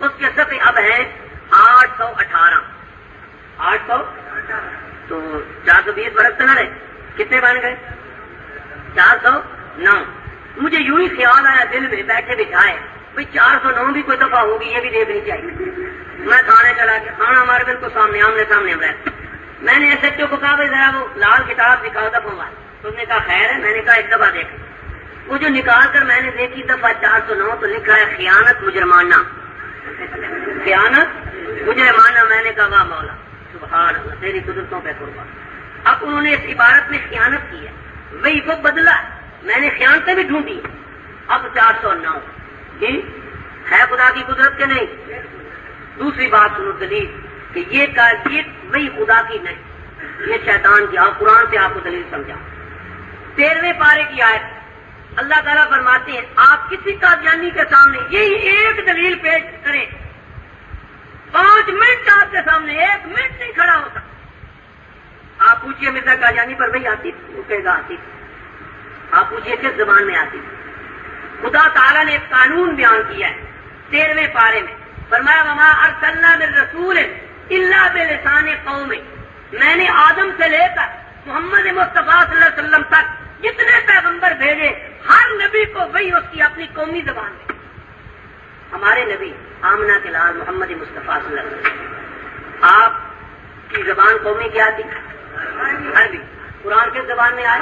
اس کے صفحے اب ہیں 818 800، تو 420 برس تو نہ رہے، کتنے بن گئے؟ 409۔ مجھے یوں ہی خیال آیا دل میں بیٹھے بٹھائے، بھئی 409 بھی کوئی دفعہ ہوگی، یہ بھی دیکھنی چاہیے۔ میں کھانے چلا کے، کھانا ہمارے بالکل سامنے آمنے سامنے ہم رہتے، میں نے ایس ایچ او کو کہا بھائی ذرا وہ لال کتاب دکھاؤ دفعہ ہمارے، تو اس نے کہا خیر ہے، میں نے کہا ایک دفعہ دیکھ، وہ جو نکال کر میں نے دیکھی دفعہ 409 تو لکھا ہے خیانت مجرمانہ، خیانت مجرمانہ۔ میں نے کہا واہ مولا سبحان اللہ، تیری قدرتوں پہ قربان۔ اب انہوں نے اس عبارت میں خیانت کی ہے، وہی کو بدلا، میں نے خیانتیں بھی ڈھونڈی، اب 409 ہے خدا کی قدرت کے نہیں۔ دوسری بات سنو دلیل کہ یہ وہی خدا کی نہیں، یہ شیطان کی۔ آپ قرآن سے آپ کو دلیل سمجھا، 13ویں پارے کی آیت، اللہ تعالیٰ فرماتے ہیں آپ کسی قادیانی کے سامنے یہی ایک دلیل پیش کریں، 5 منٹ آپ کے سامنے 1 منٹ نہیں کھڑا ہوتا، آپ پوچھئے مرزا قادیانی پر وہی آتی تھی، وہ کہے گا آتی تھی، آپ پوچھئے کس زبان میں آتی تھی۔ خدا تعالیٰ نے ایک قانون بیان کیا ہے 13ویں پارے میں، فرمایا وما ارسلنا من رسول الا بلسان قوم، میں نے آدم سے لے کر محمد مصطفیٰ صلی اللہ علیہ وسلم تک جتنے پیغمبر بھیجے، ہر نبی کو وہی اس کی اپنی قومی زبان میں۔ ہمارے نبی آمنہ کے لال محمد مصطفیٰ صلی اللہ علیہ وسلم، آپ کی زبان قومی کیا تھی؟ عربی۔ قرآن کس زبان میں آئے؟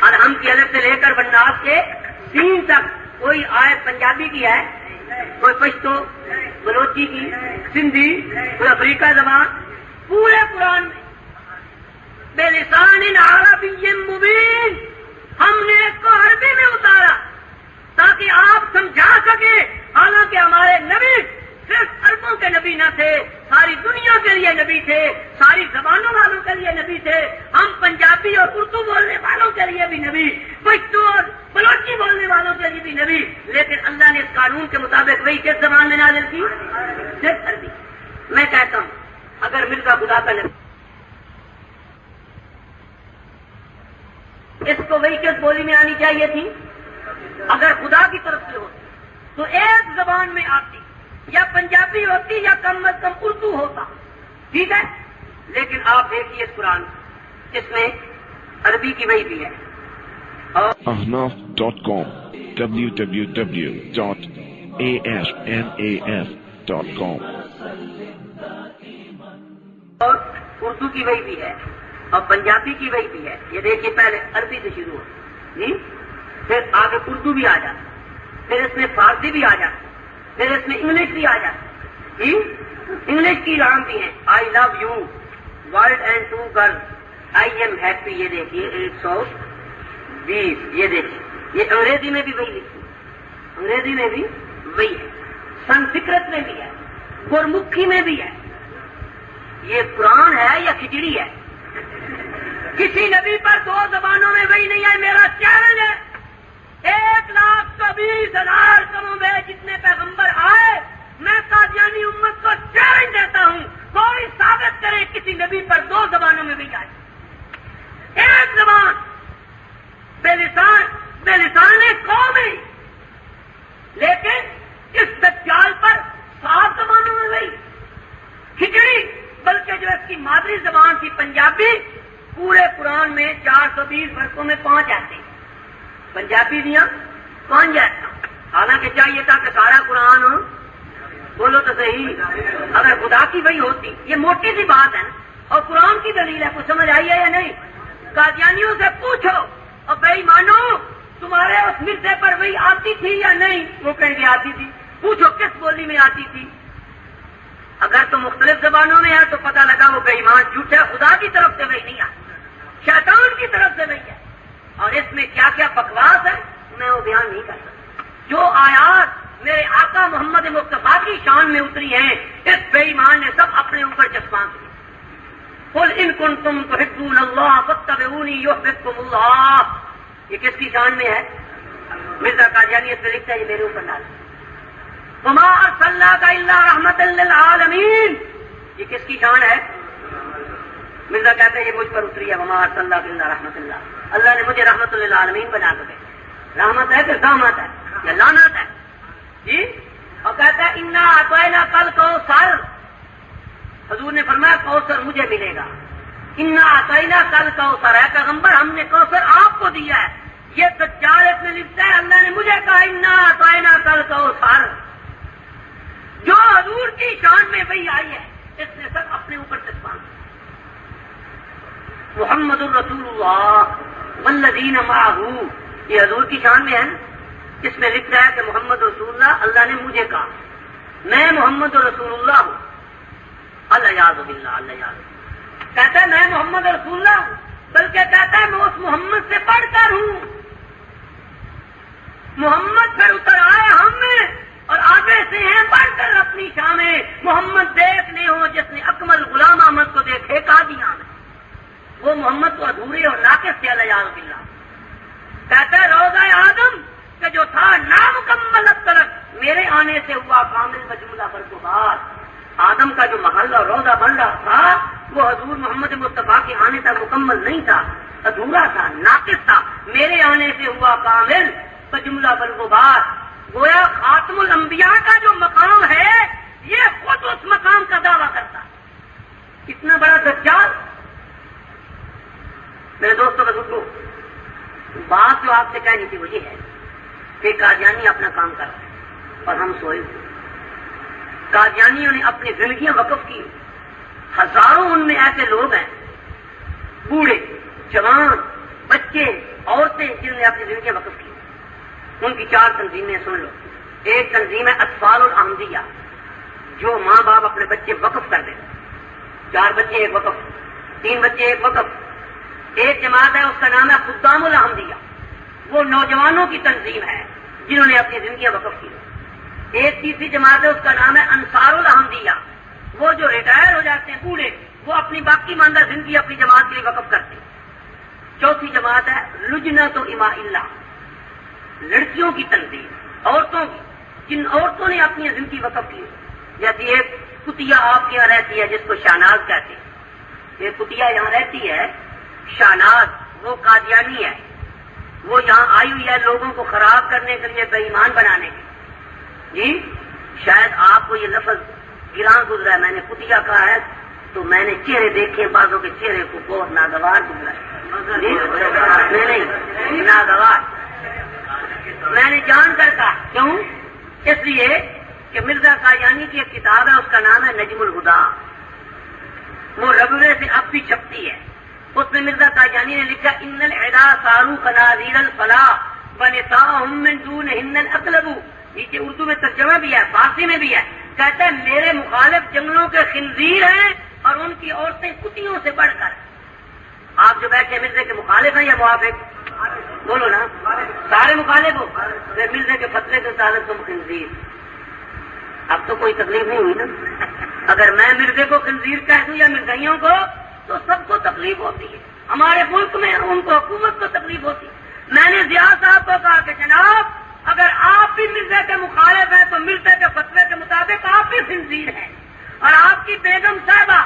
الحم کی الف سے لے کر والناس کے دین تک، کوئی آیت پنجابی کی ہے، کوئی پشتو، بلوچی کی، سندھی، کوئی افریقہ زبان، پورے قرآن میں بلسان عربی مبین، ہم نے اس کو عربی میں اتارا تاکہ آپ سمجھا سکے، حالانکہ ہمارے نبی صرف عربوں کے نبی نہ تھے، ساری دنیا کے لیے نبی تھے، ساری زبانوں والوں کے لیے نبی تھے، ہم پنجابی اور اردو بولنے والوں کے لیے بھی نبی، پشتو اور بلوچی بولنے والوں کے لیے بھی نبی، لیکن اللہ نے اس قانون کے مطابق وہی کس زبان میں نازل کی؟ صرف عربی۔ میں کہتا ہوں اگر مرزا خدا کا نبی، اس کو وہی کس بولی میں آنی چاہیے تھی؟ اگر خدا کی طرف سے ہوتی تو ایک زبان میں آتی، یا پنجابی ہوتی یا کم از کم اردو ہوتا، ٹھیک ہے، لیکن آپ دیکھیے اس قرآن اس میں عربی کی وہی بھی ہے۔ ahnaf.com www.asnaf.com اور اردو کی وہی بھی ہے اور پنجابی کی وہی بھی ہے۔ یہ دیکھیے پہلے عربی سے شروع ہو، پھر آگے اردو بھی آ جاتا، پھر اس میں فارسی بھی آ جاتا، پھر اس میں انگلش بھی آ جاتا، انگلش کی نام بھی ہیں، I love you, world and two girl, I am happy, یہ دیکھیے 120، یہ دیکھیے یہ انگریزی میں بھی وہی لکھی، انگریزی میں بھی وہی ہے، سنسکرت میں بھی ہے، گرمکھی میں بھی ہے۔ یہ قرآن ہے یا کھچڑی ہے؟ کسی نبی پر 2 زبانوں میں وہی نہیں ہے۔ میرا چیلنج ہے 1,20,000 کموں میں جتنے پیغمبر آئے، میں قادیانی امت کو چیلنج دیتا ہوں، کوئی ثابت کرے کسی نبی پر 2 زبانوں میں بھی آئے، ایک زبان بلسان قومی، لیکن اس دجال پر 7 زبانوں میں وہی کھچڑی، بلکہ جو اس کی مادری زبان تھی پنجابی، پورے قرآن میں 420 برسوں میں 5 آتے ہیں، پنجابی دیا 5 آتا، حالانکہ چاہیے تھا کہ سارا قرآن بولو تو صحیح، اگر خدا کی وحی ہوتی، یہ موٹی سی بات ہے اور قرآن کی دلیل ہے، کچھ سمجھ آئی ہے یا نہیں؟ قادیانیوں سے پوچھو اور بے ایمانو تمہارے اس مرزے پر وحی آتی تھی یا نہیں؟ وہ کہیں گے آتی تھی. پوچھو کس بولی میں آتی تھی. اگر تو مختلف زبانوں میں ہے تو پتہ لگا وہ بے ایمان جھوٹا، خدا کی طرف سے وحی نہیں آتی، شیطان کی طرف سے وحی ہے. اور اس میں کیا کیا بکواس ہے میں وہ بیان نہیں کر سکتا. جو آیات میرے آقا محمد مصطفیٰ کی شان میں اتری ہیں اس بے ایمان نے سب اپنے اوپر چسپاں کی. قل ان کنتم تحبون اللہ فاتبعونی یحببکم اللہ. یہ کس کی شان میں ہے؟ مرزا قادیانی اس میں لکھتا ہے، یہ میرے اوپر ڈال. وما ارسلناک الا رحمۃ للعالمین. یہ کس کی شان ہے؟ مرزا کہتے ہیں یہ مجھ پر اتری ہے. وما ارسلناک الا رحمۃ اللہ. اللہ نے مجھے رحمت للعالمین بنا کر دیا. رحمت ہے کہ زحمت ہے یا لعنت ہے؟ جی. اور کہتا ہے انا اعطیناک الکوثر. حضور نے فرمایا کوثر مجھے ملے گا. انا اعطیناک الکوثر ہے پیغمبر، ہم نے کوثر آپ کو دیا ہے. یہ دجال اس میں لکھتا ہے اللہ نے مجھے کہا انا اعطیناک الکوثر. جو حضور کی شان میں وہی آئی ہے اس نے سب اپنے اوپر چسپاں. محمد الرسول اللہ والذین معہ، یہ حضور کی شان میں ہے. اس میں لکھ رہا ہے کہ محمد رسول اللہ، اللہ نے مجھے کہا میں محمد رسول اللہ ہوں. الیاذ باللہ، الیاذ. کہتا ہے میں محمد رسول اللہ ہوں، بلکہ کہتا ہے میں اس محمد سے بڑھ کر ہوں. محمد پھر اتر آئے ہم میں اور آگے سے ہیں بڑھ کر اپنی شان میں. محمد دیکھنے ہو جس نے اکمل غلام احمد کو دیکھے قادیان میں، وہ محمد تو ادھورے اور ناقص سے الیاذ باللہ. کہتا ہے روضہ آدم کہ جو تھا نامکمل اب تک میرے آنے سے ہوا کامل بجملہ برگزار. آدم کا جو محل اور روضہ بن رہا تھا وہ حضور محمد مصطفیٰ کے آنے تک مکمل نہیں تھا، ادھورا تھا، ناقص تھا. میرے آنے سے ہوا کامل بجملہ برگزار. گویا خاتم الانبیاء کا جو مقام ہے یہ خود اس مقام کا دعویٰ کرتا ہے. کتنا بڑا دجال. میرے دوستوں بزرگوں، بات جو آپ سے کہنی تھی وہ یہ ہے کہ قادیانی اپنا کام کر رہے ہیں اور ہم سوئے ہوئے. قادیانیوں نے اپنی زندگیاں وقف کی. ہزاروں ان میں ایسے لوگ ہیں، بوڑھے، جوان، بچے، عورتیں جنہوں نے اپنی زندگیاں وقف کی. ان کی 4 تنظیمیں سن لو. ایک تنظیم ہے اطفال الاحمدیہ، جو ماں باپ اپنے بچے وقف کر دیتے. 4 بچے ایک وقف، 3 بچے ایک وقف. ایک جماعت ہے اس کا نام ہے خدام الاحمدیہ، وہ نوجوانوں کی تنظیم ہے جنہوں نے اپنی زندگیاں وقف کی. ایک تیسری جماعت ہے اس کا نام ہے انصار الاحمدیہ، وہ جو ریٹائر ہو جاتے ہیں بوڑھے وہ اپنی باقی ماندہ زندگی اپنی جماعت کے لیے وقف کرتے ہیں. چوتھی جماعت ہے لجنۃ اماء اللہ، لڑکیوں کی تنظیم، عورتوں کی، جن عورتوں نے اپنی زندگی وقف کی. جیسے ایک کتیا آپ کے یہاں رہتی ہے جس کو شاہناز کہتے ہیں. ایک کتیا یہاں رہتی ہے شاہناز، وہ قادیانی ہے. وہ یہاں آئی ہوئی ہے لوگوں کو خراب کرنے کے لیے، بے ایمان بنانے کے. جی شاید آپ کو یہ لفظ گراں گزرا ہے، میں نے کتیا کہا ہے تو میں نے چہرے دیکھے، بعضوں کے چہرے کو بہت ناگوار گزرا ہے. نہیں ناگوار، میں نے جان کر کہا. کیوں؟ اس لیے کہ مرزا قادیانی کی ایک کتاب ہے اس کا نام ہے نجم الہدا، وہ ربوے سے اب بھی چھپتی ہے. اس میں مرزا قادیانی نے لکھا ان العدا صاروا خنازیر الفلاح ونساءهم من دونهن الاقلب. نیچے اردو میں ترجمہ بھی ہے، فارسی میں بھی ہے. کہتا ہے میرے مخالف جنگلوں کے خنزیر ہیں اور ان کی عورتیں کتیوں سے بڑھ کر. آپ جو بیٹھے مرزے کے مخالف ہیں یا موافق؟ بولو نا، سارے مخالف ہو. پھر مرزے کے فتوے کے مطابق تم خنزیر. اب تو کوئی تکلیف نہیں ہوئی نا. اگر میں مرزے کو خنزیر کہہ دوں یا مرزائیوں کو تو سب کو تکلیف ہوتی ہے. ہمارے ملک میں ان کو حکومت کو تکلیف ہوتی ہے. میں نے ضیاء صاحب کو کہا کہ جناب اگر آپ بھی مرزے کے مخالف ہیں تو مرزے کے فتوے کے مطابق آپ بھی خنزیر ہیں. اور آپ کی بیگم صاحبہ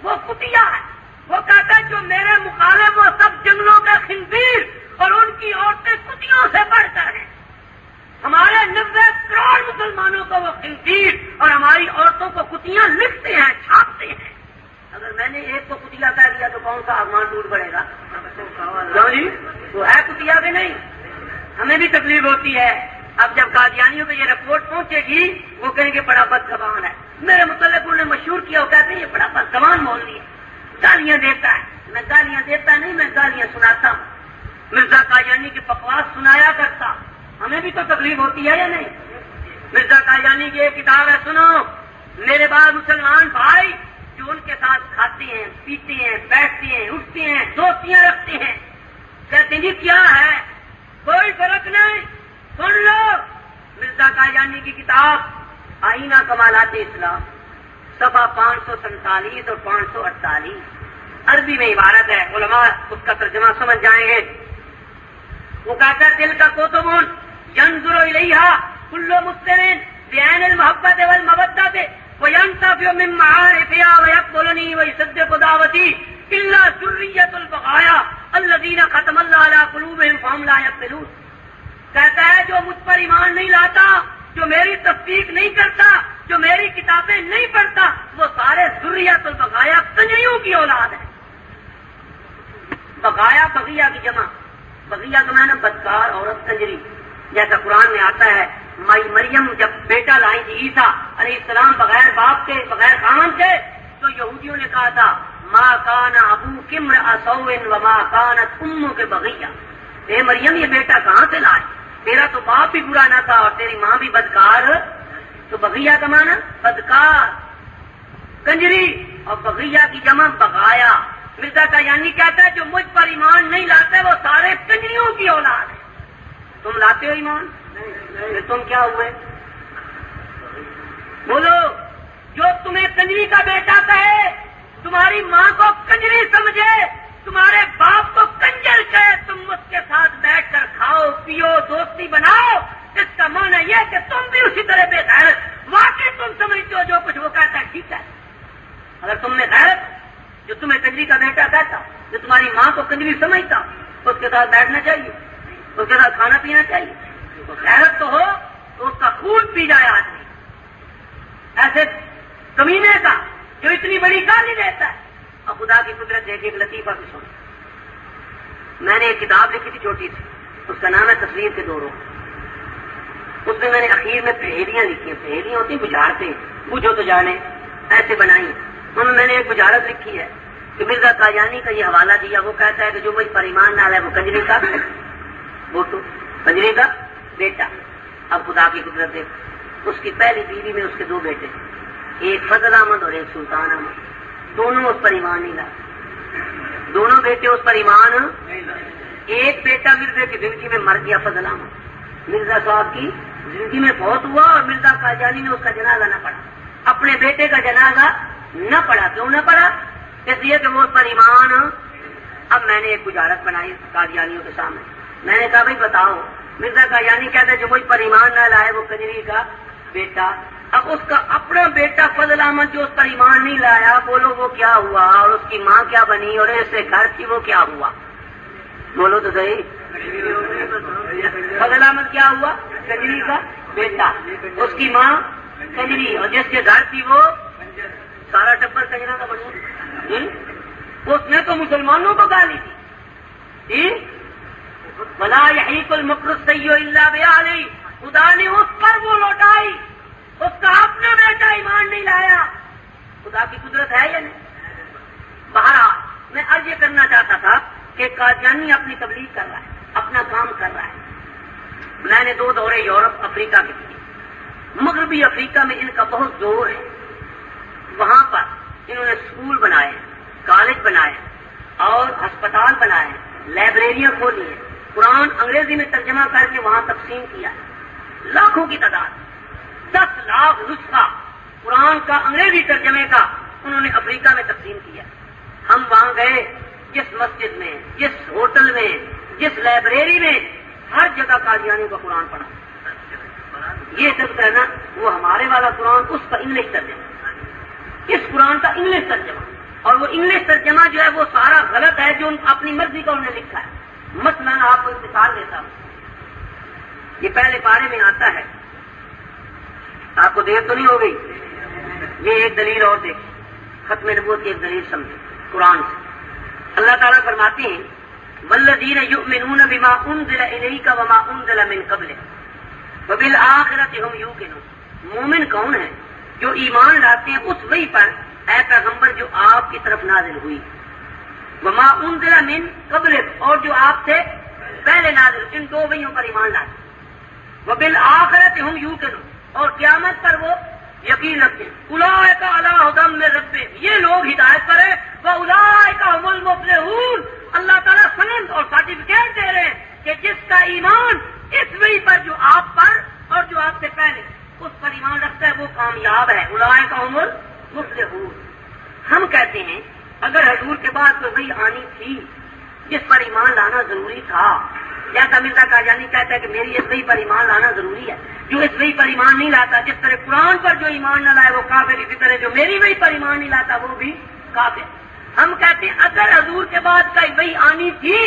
وہ کتیا ہے. وہ کہتا ہے جو میرے مخالف وہ سب جنگلوں کے خنزیر اور ان کی عورتیں کتیوں سے بڑھ کر ہیں. ہمارے 90 کروڑ مسلمانوں کو وہ خنزیر اور ہماری عورتوں کو کتیاں لکھتے ہیں، چھاپتے ہیں. اگر میں نے ایک کو کتیا کہہ دیا تو کون سا آسمان ٹوٹ پڑے گا؟ کیوں جی؟ وہ ہے کتیا بھی نہیں. ہمیں بھی تکلیف ہوتی ہے اب جب قادیانیوں کو یہ رپورٹ پہنچے گی وہ کہیں گے بڑا بدزبان ہے، میرے متعلق انہوں نے مشہور کیا، وہ کہتے ہیں یہ بڑا بدزبان مولوی ہے، گالیاں دیتا ہے۔ میں گالیاں دیتا نہیں، میں گالیاں سناتا ہوں۔ مرزا قادیانی کی بکواس سنایا کرتا، ہمیں بھی تو تکلیف ہوتی ہے یا نہیں؟ مرزا قادیانی کی ایک کتاب ہے، سنو میرے بعد مسلمان بھائی جو ان کے ساتھ کھاتے ہیں، پیتے ہیں، بیٹھتے ہیں، اٹھتے ہیں، دوستیاں رکھتے ہیں، کہتے ہیں جی کیا ہے، کوئی فرق نہیں، سن لو مرزا قادیانی کی کتاب آئینہ کمالات اسلام، صفحہ 547 اور 548، عربی میں عبارت ہے، علماء اس کا ترجمہ سمجھ جائیں گے۔ وہ کہتا ہے دل کا کوتبون ینظر الیہا کل مسلم بعین المحبت والمودت وینتفع من معارفها ویقبلنی ویصدق دعوتی الا ذریۃ البقایا الذین ختم اللہ علی قلوبہم فہم لا یعقلون۔ کہتا ہے جو مجھ پر ایمان نہیں لاتا، جو میری تصدیق نہیں کرتا، جو میری کتابیں نہیں پڑھتا، وہ سارے ذریۃ البقایا کنجریوں کی اولاد ہے۔ بقایا بغیہ کی جمع، بغیہ کا معنی بدکار عورت، کنجری، جیسا قرآن میں آتا ہے مائی مریم جب بیٹا لائی تھی عیسیٰ علیہ السلام بغیر باپ کے، بغیر خامن کے، تو یہودیوں نے کہا تھا ما کان ابوک امرأ سوء وما کانت امک بغیہ، اے مریم یہ بیٹا کہاں سے لائے، تیرا تو باپ بھی برا نہ تھا اور تیری ماں بھی بدکار۔ تو بغیہ کا معنی بدکار، کنجری، اور بغیہ کی جمع بغایا۔ مرزا قادیانی کہتا ہے جو مجھ پر ایمان نہیں لاتے وہ سارے کنجریوں کی اولاد ہے۔ تم لاتے ہو ایمان؟ پھر تم کیا ہوئے؟ بولو، جو تمہیں کنجری کا بیٹا کہے، تمہاری ماں کو کنجری سمجھے، تمہارے باپ کو کنجر کہے، تم اس کے ساتھ بیٹھ کر کھاؤ پیو دوستی بناؤ، اس کا معنی یہ کہ تم بھی اسی طرح بے غیرت، واقعی تم سمجھتے ہو جو کچھ وہ کہتا ہے ٹھیک ہے۔ اگر تم نے غیرت، جو تمہیں کنجری کا بیٹا کہتا، جو تمہاری ماں کو کنجری سمجھتا، اس کے ساتھ بیٹھنا چاہیے، اس کے ساتھ کھانا پینا چاہیے۔ تو غیرت تو ہو تو اس کا خون پی جائے آدمی، ایسے کمینے کا جو اتنی بڑی گالی دیتا ہے۔ اور خدا کی قدرت دیکھ ایک لطیفہ بھی سن، میں نے ایک کتاب لکھی تھی چھوٹی سی، اس کا نام ہے تصویر کے دو رخ۔ اس میں نے اخیر میں پہیلیاں لکھی ہیں، پہیلیاں ہوتی بجھارتے بوجھو تو جانے، ایسے بنائی۔ ان میں نے ایک بجھارت لکھی ہے کہ مرزا قادیانی کا یہ حوالہ دیا، وہ کہتا ہے کہ جو مجھ پر ایمان نہ لائے وہ کنجری کا، وہ تو کنجری کا بیٹا۔ اب خدا کی قدرت دیکھ، اس کی پہلی بیوی میں اس کے دو بیٹے، ایک فضل احمد اور ایک سلطان احمد، دونوں اس پر ایمان نہیں لائے، دونوں بیٹے اس پر ایمان نہیں لائے۔ ایک بیٹا مرزا کی زندگی میں مر گیا، فضل احمد مرزا صاحب کی زندگی میں بہت ہوا اور مرزا قادیانی نے اس کا جنازہ نہ پڑھا، اپنے بیٹے کا جنازہ نہ پڑھا۔ کیوں نہ پڑھا؟ اس لیے کہ وہ اس پر ایمان۔ اب میں نے ایک بجھارت بنائی قادیانیوں کے سامنے، میں نے کہا بھائی بتاؤ، مرزا قادیانی کہتے ہیں جو مجھ پر ایمان نہ لائے وہ کنجری کا بیٹا، اب اس کا اپنا بیٹا فضل احمد جو اس پر ایمان نہیں لایا، بولو وہ کیا ہوا، اور اس کی ماں کیا بنی اور اس سے گھر تھی وہ کیا ہوا؟ بولو تو صحیح۔ فضل احمد کیا ہوا؟ کنجری کا بیٹا، اس کی ماں کنجری، اور جس کے گھر تھی وہ سارا ٹبر کنجرا کا بنی۔ اس نے تو مسلمانوں کو گالی دی، وَلَا يَحِيقُ الْمَكْرُ السَّيِّئُ إِلَّا بِأَهْلِهِ، خدا نے اس پر وہ لوٹائی، اس کا اپنا بیٹا ایمان نہیں لایا۔ خدا کی قدرت ہے یا نہیں؟ بہرحال میں عرض یہ کرنا چاہتا تھا کہ قادیانی اپنی تبلیغ کر رہا ہے، اپنا کام کر رہا ہے۔ میں نے 2 دورے یورپ افریقہ کے کیے، مغربی افریقہ میں ان کا بہت زور ہے، وہاں پر انہوں نے اسکول بنائے، کالج بنائے اور ہسپتال بنائے، لائبریریاں کھولی ہیں، قرآن انگریزی میں ترجمہ کر کے وہاں تقسیم کیا ہے، لاکھوں کی تعداد، 10 لاکھ نسخہ قرآن کا انگریزی ترجمے کا انہوں نے افریقہ میں تقسیم کیا۔ ہم وہاں گئے، جس مسجد میں، جس ہوٹل میں، جس لائبریری میں، ہر جگہ قادیانیوں کا قرآن پڑھا۔ یہ سب کہنا وہ ہمارے والا قرآن، اس کا انگلش ترجمہ، اس قرآن کا انگلش ترجمہ، اور وہ انگلش ترجمہ جو ہے وہ سارا غلط ہے، جو اپنی مرضی کا انہوں نے لکھا ہے۔ مثلا آپ کو ایک مثال دیتا ہوں، یہ پہلے پارے میں آتا ہے، آپ کو دیر تو نہیں ہو گئی؟ یہ ایک دلیل اور دیکھیں، ختم نبوت کی ایک دلیل سمجھیں قرآن سے۔ اللہ تعالیٰ فرماتے ہیں وَالَّذِينَ يُؤْمِنُونَ بِمَا أُنزِلَ إِلَيْكَ وَمَا أُنزِلَ مِن قَبْلِكَ، وبالآخرۃ ہم یوقنون، مومن کون ہے؟ جو ایمان لاتے ہیں اس وحی پر اے پیغمبر جو آپ کی طرف نازل ہوئی، وما انزل من قبلک، اور جو آپ سے پہلے نازل، ان دو وحیوں پر ایمان لاتے ہیں۔ وبالآخرۃ ہم یوقنون، اور قیامت پر وہ یقین رکھتے ہیں۔ اولئک علی ھدی من ربہم، یہ لوگ ہدایت پر ہیں، واولئک ھم المفلحون، اللہ تعالیٰ سند اور سرٹیفکیٹ دے رہے ہیں کہ جس کا ایمان اس وحی پر جو آپ پر اور جو آپ سے پہلے اس پر ایمان رکھتا ہے وہ کامیاب ہے۔ اولئک ھم المفلحون۔ ہم کہتے ہیں اگر حضور کے بعد کوئی وحی آنی تھی جس پر ایمان لانا ضروری تھا، جیسا مرزا قادیانی کہتا ہے کہ میری اس وحی پر ایمان لانا ضروری ہے، جو اس وحی پر ایمان نہیں لاتا، جس طرح قرآن پر جو ایمان نہ لائے وہ کافر، اسی طرح جو میری وحی پر ایمان نہیں لاتا وہ بھی کافر۔ ہم کہتے ہیں اگر حضور کے بعد کوئی وحی آنی تھی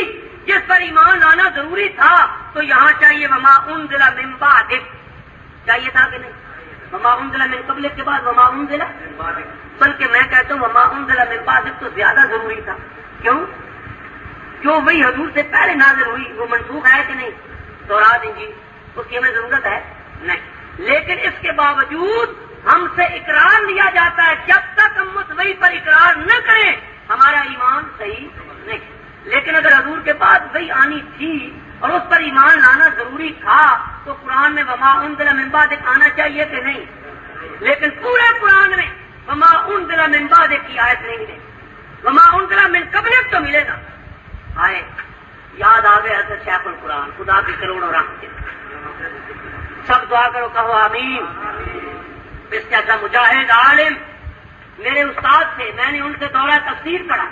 جس پر ایمان لانا ضروری تھا تو یہاں چاہیے وما انزل من بعدک، چاہیے تھا کہ نہیں؟ وما انزل من قبلک کے بعد وما انزل، بلکہ میں کہتا ہوں وما انزل من بعدک تو زیادہ ضروری تھا۔ کیوں؟ جو وہی حضور سے پہلے نازل ہوئی وہ منسوخ ہے کہ نہیں؟ تورات انجیل، اس کی ہمیں ضرورت ہے نہیں، لیکن اس کے باوجود ہم سے اقرار لیا جاتا ہے، جب تک ہم اس وحی پر اقرار نہ کریں ہمارا ایمان صحیح نہیں۔ لیکن اگر حضور کے بعد وحی آنی تھی اور اس پر ایمان لانا ضروری تھا تو قرآن میں وما انزل من بعدک آنا چاہیے کہ نہیں؟ لیکن پورے قرآن میں وما انزل من بعدک کی آیت نہیں ملے، وما انزل من قبلک تو ملے گا۔ آئے یاد آ گئے حضرت شیخ القرآن، خدا کی کروڑوں رحمتیں، سب دعا کرو، کہو آمین۔ اس جیسا مجاہد عالم میرے استاد تھے، میں نے ان سے دورہ تفسیر پڑھا،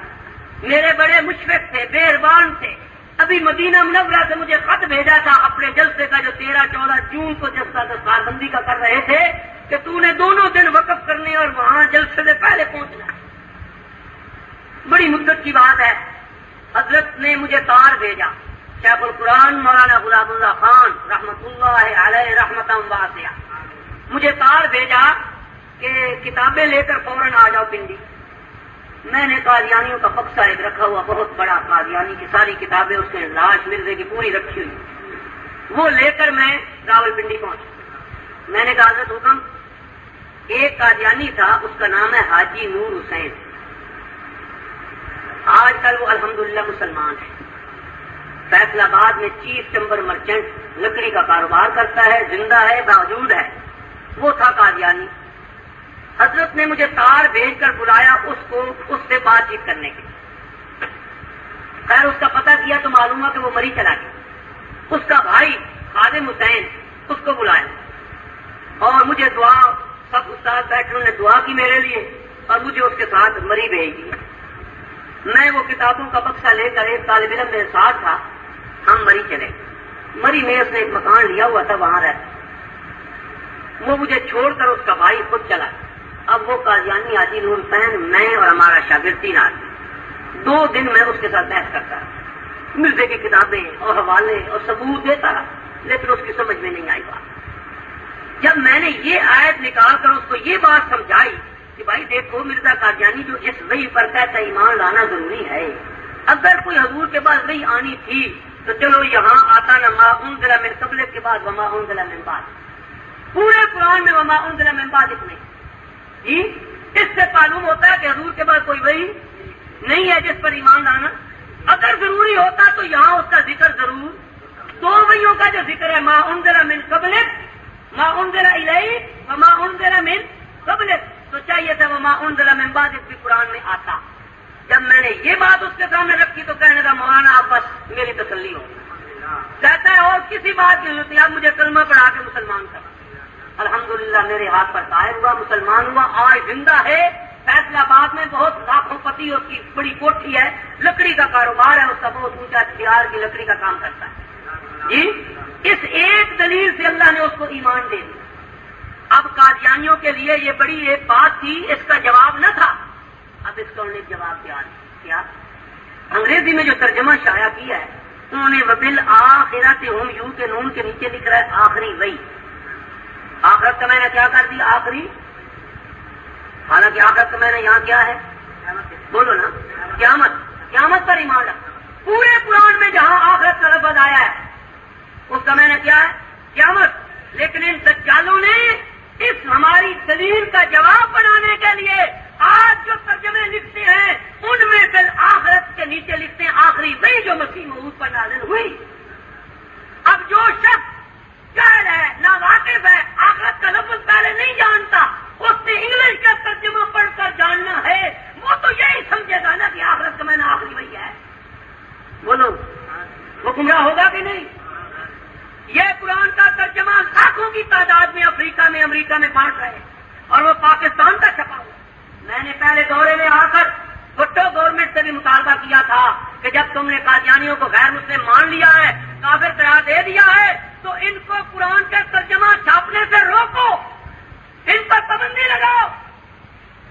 میرے بڑے مشفق تھے، مہربان تھے۔ ابھی مدینہ منورہ سے مجھے خط بھیجا تھا اپنے جلسے کا جو 13-14 جون کو جلسہ دستار بندی کا کر رہے تھے کہ تو نے دونوں دن وقف کرنے اور وہاں جلسے سے پہلے پہنچنا۔ بڑی مدت کی بات ہے، حضرت نے مجھے تار بھیجا، شیخ القرآن مولانا غلام اللہ خان رحمۃ اللہ علیہ رحمتاً واسعہ، مجھے تار بھیجا کہ کتابیں لے کر فوراً آ جاؤ پنڈی۔ میں نے قادیانیوں کا بکسہ ایک رکھا ہوا بہت بڑا، قادیانی کی ساری کتابیں اس میں لاش مرزے کی پوری رکھی ہوئی، وہ لے کر میں راول پنڈی پہنچا۔ میں نے کہا حضرت حکم، ایک قادیانی تھا اس کا نام ہے حاجی نور حسین، آج کل وہ الحمدللہ مسلمان ہے، فیصل آباد میں چیف ٹمبر مرچنٹ لکڑی کا کاروبار کرتا ہے، زندہ ہے، موجود ہے، وہ تھا قادیانی۔ حضرت نے مجھے تار بھیج کر بلایا اس سے بات چیت کرنے کے لیے۔ خیر اس کا پتہ کیا تو معلوم ہوا کہ وہ مری چلا گیا۔ اس کا بھائی خادم حسین اس کو بلایا اور مجھے دعا، سب استاد بیٹھے انہوں نے دعا کی میرے لیے اور مجھے اس کے ساتھ مری بھیج دی۔ میں وہ کتابوں کا بکسہ لے کر، ایک طالب علم میرے ساتھ تھا، ہم مری چلے۔ مری میں اس نے ایک مکان لیا ہوا تھا، وہاں رہتا، وہ مجھے چھوڑ کر اس کا بھائی خود چلا۔ اب وہ قادیانی حاجی نور حسین، میں اور ہمارا شاگرد 3 آدمی، 2 دن میں اس کے ساتھ بحث کرتا رہا، مرزے کی کتابیں اور حوالے اور ثبوت دیتا رہا، لیکن اس کی سمجھ میں نہیں آئی بات۔ جب میں نے یہ آیت نکال کر اس کو یہ بات سمجھائی کہ بھائی دیکھو مرزا قادیانی جو اس وحی پر کہتا ہے ایمان لانا ضروری ہے، اگر کوئی حضور کے بعد وحی آنی تھی تو چلو یہاں آتا نا ما انزل من قبلک کے بعد وما انزل من بعد، پورے قرآن میں وما انزل من بعد اتنے جی، اس سے معلوم ہوتا ہے کہ حضور کے بعد کوئی وحی نہیں ہے جس پر ایمان لانا۔ اگر ضروری ہوتا تو یہاں اس کا ذکر ضرور، 2 وحیوں کا جو ذکر ہے، ما انزل من قبلک، ما انزل الیک وما انزل من قبلک، تو چاہیے تھا وما انزل من بعدک بھی قرآن میں آتا۔ جب میں نے یہ بات اس کے سامنے رکھی تو کہنے لگا مولانا آپ بس میری تسلی ہو، کہتا ہے اور کسی بات کی ضرورت نہیں، آپ مجھے کلمہ پڑھا کے مسلمان کرا۔ الحمدللہ میرے ہاتھ پر طاہر ہوا، مسلمان ہوا، آج زندہ ہے، فیصل آباد میں بہت لاکھوں پتی، اس کی بڑی کوٹھی ہے، لکڑی کا کاروبار ہے اس کا، بہت اونچا اختیار کی لکڑی کا کام کرتا ہے جی۔ اس ایک دلیل سے اللہ نے اس کو ایمان دے دیا۔ اب قادیانیوں کے لیے یہ بڑی ایک بات تھی، اس کا جواب نہ تھا، اب اس کا انہوں نے جواب دیا کیا؟ انگریزی میں جو ترجمہ شائع کیا ہے انہوں نے وبالآخرۃ ہم یوقنون کے نیچے لکھ رہا ہے آخری وحی۔ آخرت کا میں نے کیا کر دیا؟ آخری، حالانکہ آخرت کا میں نے یہاں کیا ہے؟ بولو نا، قیامت، قیامت پر ایمان رکھنا۔ پورے قرآن میں جہاں آخرت کا لفظ آیا ہے اس کا میں نے کیا ہے؟ قیامت۔ لیکن ان دجالوں نے اس ہماری دلیل کا جواب بنانے کے لیے آج جو ترجمے لکھتے ہیں ان میں بالآخرت کے نیچے لکھتے ہیں آخری وہی جو مسیح موعود پر نازل ہوئی۔ اب جو شخص جاہل ہے، ناواقف ہے، آخرت کا لفظ پہلے نہیں جانتا، اس نے انگلش کا ترجمہ پڑھ کر جاننا ہے، وہ تو یہی سمجھے گا نا کہ آخرت کا میں نے آخری وہی ہے۔ بولو وہ گمراہ ہوگا کہ نہیں؟ یہ قرآن کا ترجمہ لاکھوں کی تعداد میں افریقہ میں امریکہ میں بانٹ رہے اور وہ پاکستان کا چھپا ہوا۔ میں نے پہلے دورے میں آ کر بھٹو گورنمنٹ سے بھی مطالبہ کیا تھا کہ جب تم نے قادیانیوں کو غیر مسلم مان لیا ہے، کافر قرار دے دیا ہے، تو ان کو قرآن کا ترجمہ چھاپنے سے روکو، ان پر پابندی لگاؤ،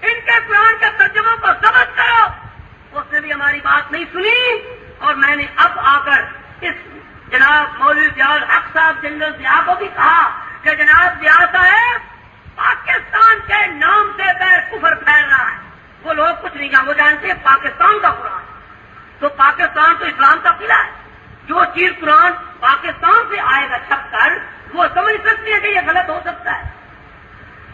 ان کے قرآن کے ترجمہ کو ضبط کرو۔ اس نے بھی ہماری بات نہیں سنی اور میں نے اب آ کر اس جناب مولوی ضیاء الحق صاحب جنرل ضیاء کو بھی کہا کہ جناب ضیاء صاحب پاکستان کے نام سے غیر کفر پھیل رہا ہے، وہ لوگ کچھ نہیں جانتے، وہ جانتے ہیں پاکستان کا قرآن، تو پاکستان تو اسلام کا قلعہ ہے، جو چیز قرآن پاکستان سے آئے گا چھپ کر وہ سمجھ سکتے ہیں کہ یہ غلط ہو سکتا ہے۔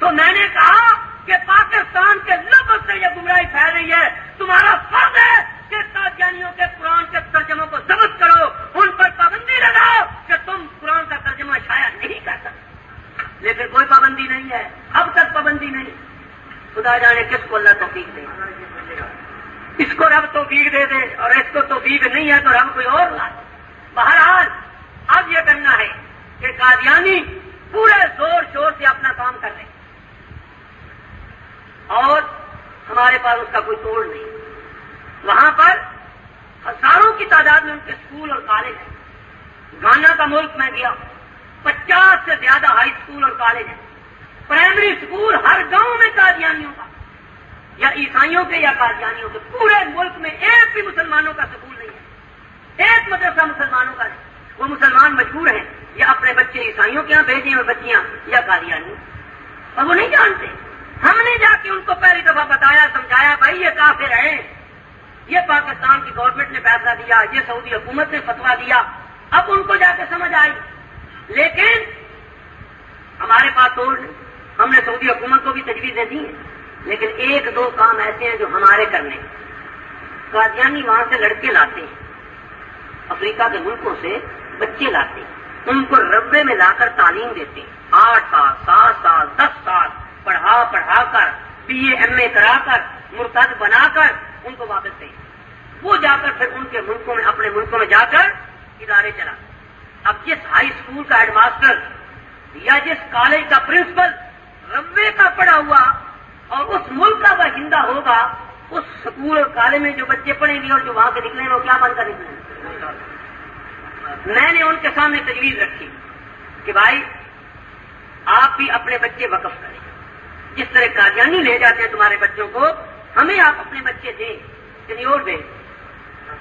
تو میں نے کہا کہ پاکستان کے لفظ سے یہ گمراہی پھیل رہی ہے، تمہارا فرض ہے کہ قادیانیوں کے قرآن کے ترجموں کو ضبط کرو، ان پر پابندی لگاؤ کہ تم قرآن کا ترجمہ شائع نہیں کر سکتے۔ لیکن کوئی پابندی نہیں ہے، اب تک پابندی نہیں۔ خدا جانے کس کو اللہ توفیق دے، اس کو رب توفیق دے دے اور اس کو توفیق نہیں ہے تو رب کوئی اور لا دے۔ بہرحال اب یہ کرنا ہے کہ قادیانی پورے زور شور سے اپنا کام کر رہے ہیں اور ہمارے پاس اس کا کوئی توڑ نہیں۔ وہاں پر ہزاروں کی تعداد میں ان کے اسکول اور کالج ہیں۔ گانا کا ملک میں گیا، 50 سے زیادہ ہائی اسکول اور کالج ہیں، پرائمری اسکول ہر گاؤں میں قادیانیوں کا، یا عیسائیوں کے یا قادیانیوں کے۔ پورے ملک میں ایک بھی مسلمانوں کا اسکول نہیں ہے، ایک مدرسہ مسلمانوں کا نہیں۔ وہ مسلمان مجبور ہیں یا اپنے بچے عیسائیوں کے یہاں بھیجیں اور بچیاں یا قادیانیوں، اور وہ نہیں جانتے۔ ہم نے جا کے ان کو پہلی دفعہ بتایا، سمجھایا، بھائی یہ کافر ہیں، یہ پاکستان کی گورنمنٹ نے فیصلہ دیا، یہ سعودی حکومت نے فتویٰ دیا۔ اب ان کو جا کے سمجھ آئی، لیکن ہمارے پاس توڑ نہیں۔ ہم نے سعودی حکومت کو بھی تجویزیں دی ہیں، لیکن ایک دو کام ایسے ہیں جو ہمارے کرنے۔ قادیانی وہاں سے لڑکے لاتے ہیں، افریقہ کے ملکوں سے بچے لاتے ہیں، ان کو ربے میں لا کر تعلیم دیتے ہیں، 8 سال 7 سال 10 سال پڑھا کر BA MA کرا کر مرتد بنا کر ان کو واپس دیں۔ وہ جا کر پھر ان کے ملکوں میں، اپنے ملکوں میں جا کر ادارے چلا۔ اب جس ہائی اسکول کا ہیڈ ماسٹر یا جس کالج کا پرنسپل ربے کا پڑھا ہوا اور اس ملک کا باشندہ ہوگا، اس اسکول اور کالج میں جو بچے پڑھیں گے اور جو وہاں سے نکلیں گے وہ کیا بن کر نکلیں گے؟ میں نے ان کے سامنے تجویز رکھی کہ بھائی آپ بھی اپنے بچے وقف کریں، جس طرح قادیانی لے جاتے ہیں تمہارے بچوں کو، ہمیں آپ اپنے بچے دیں، سینیور دیں،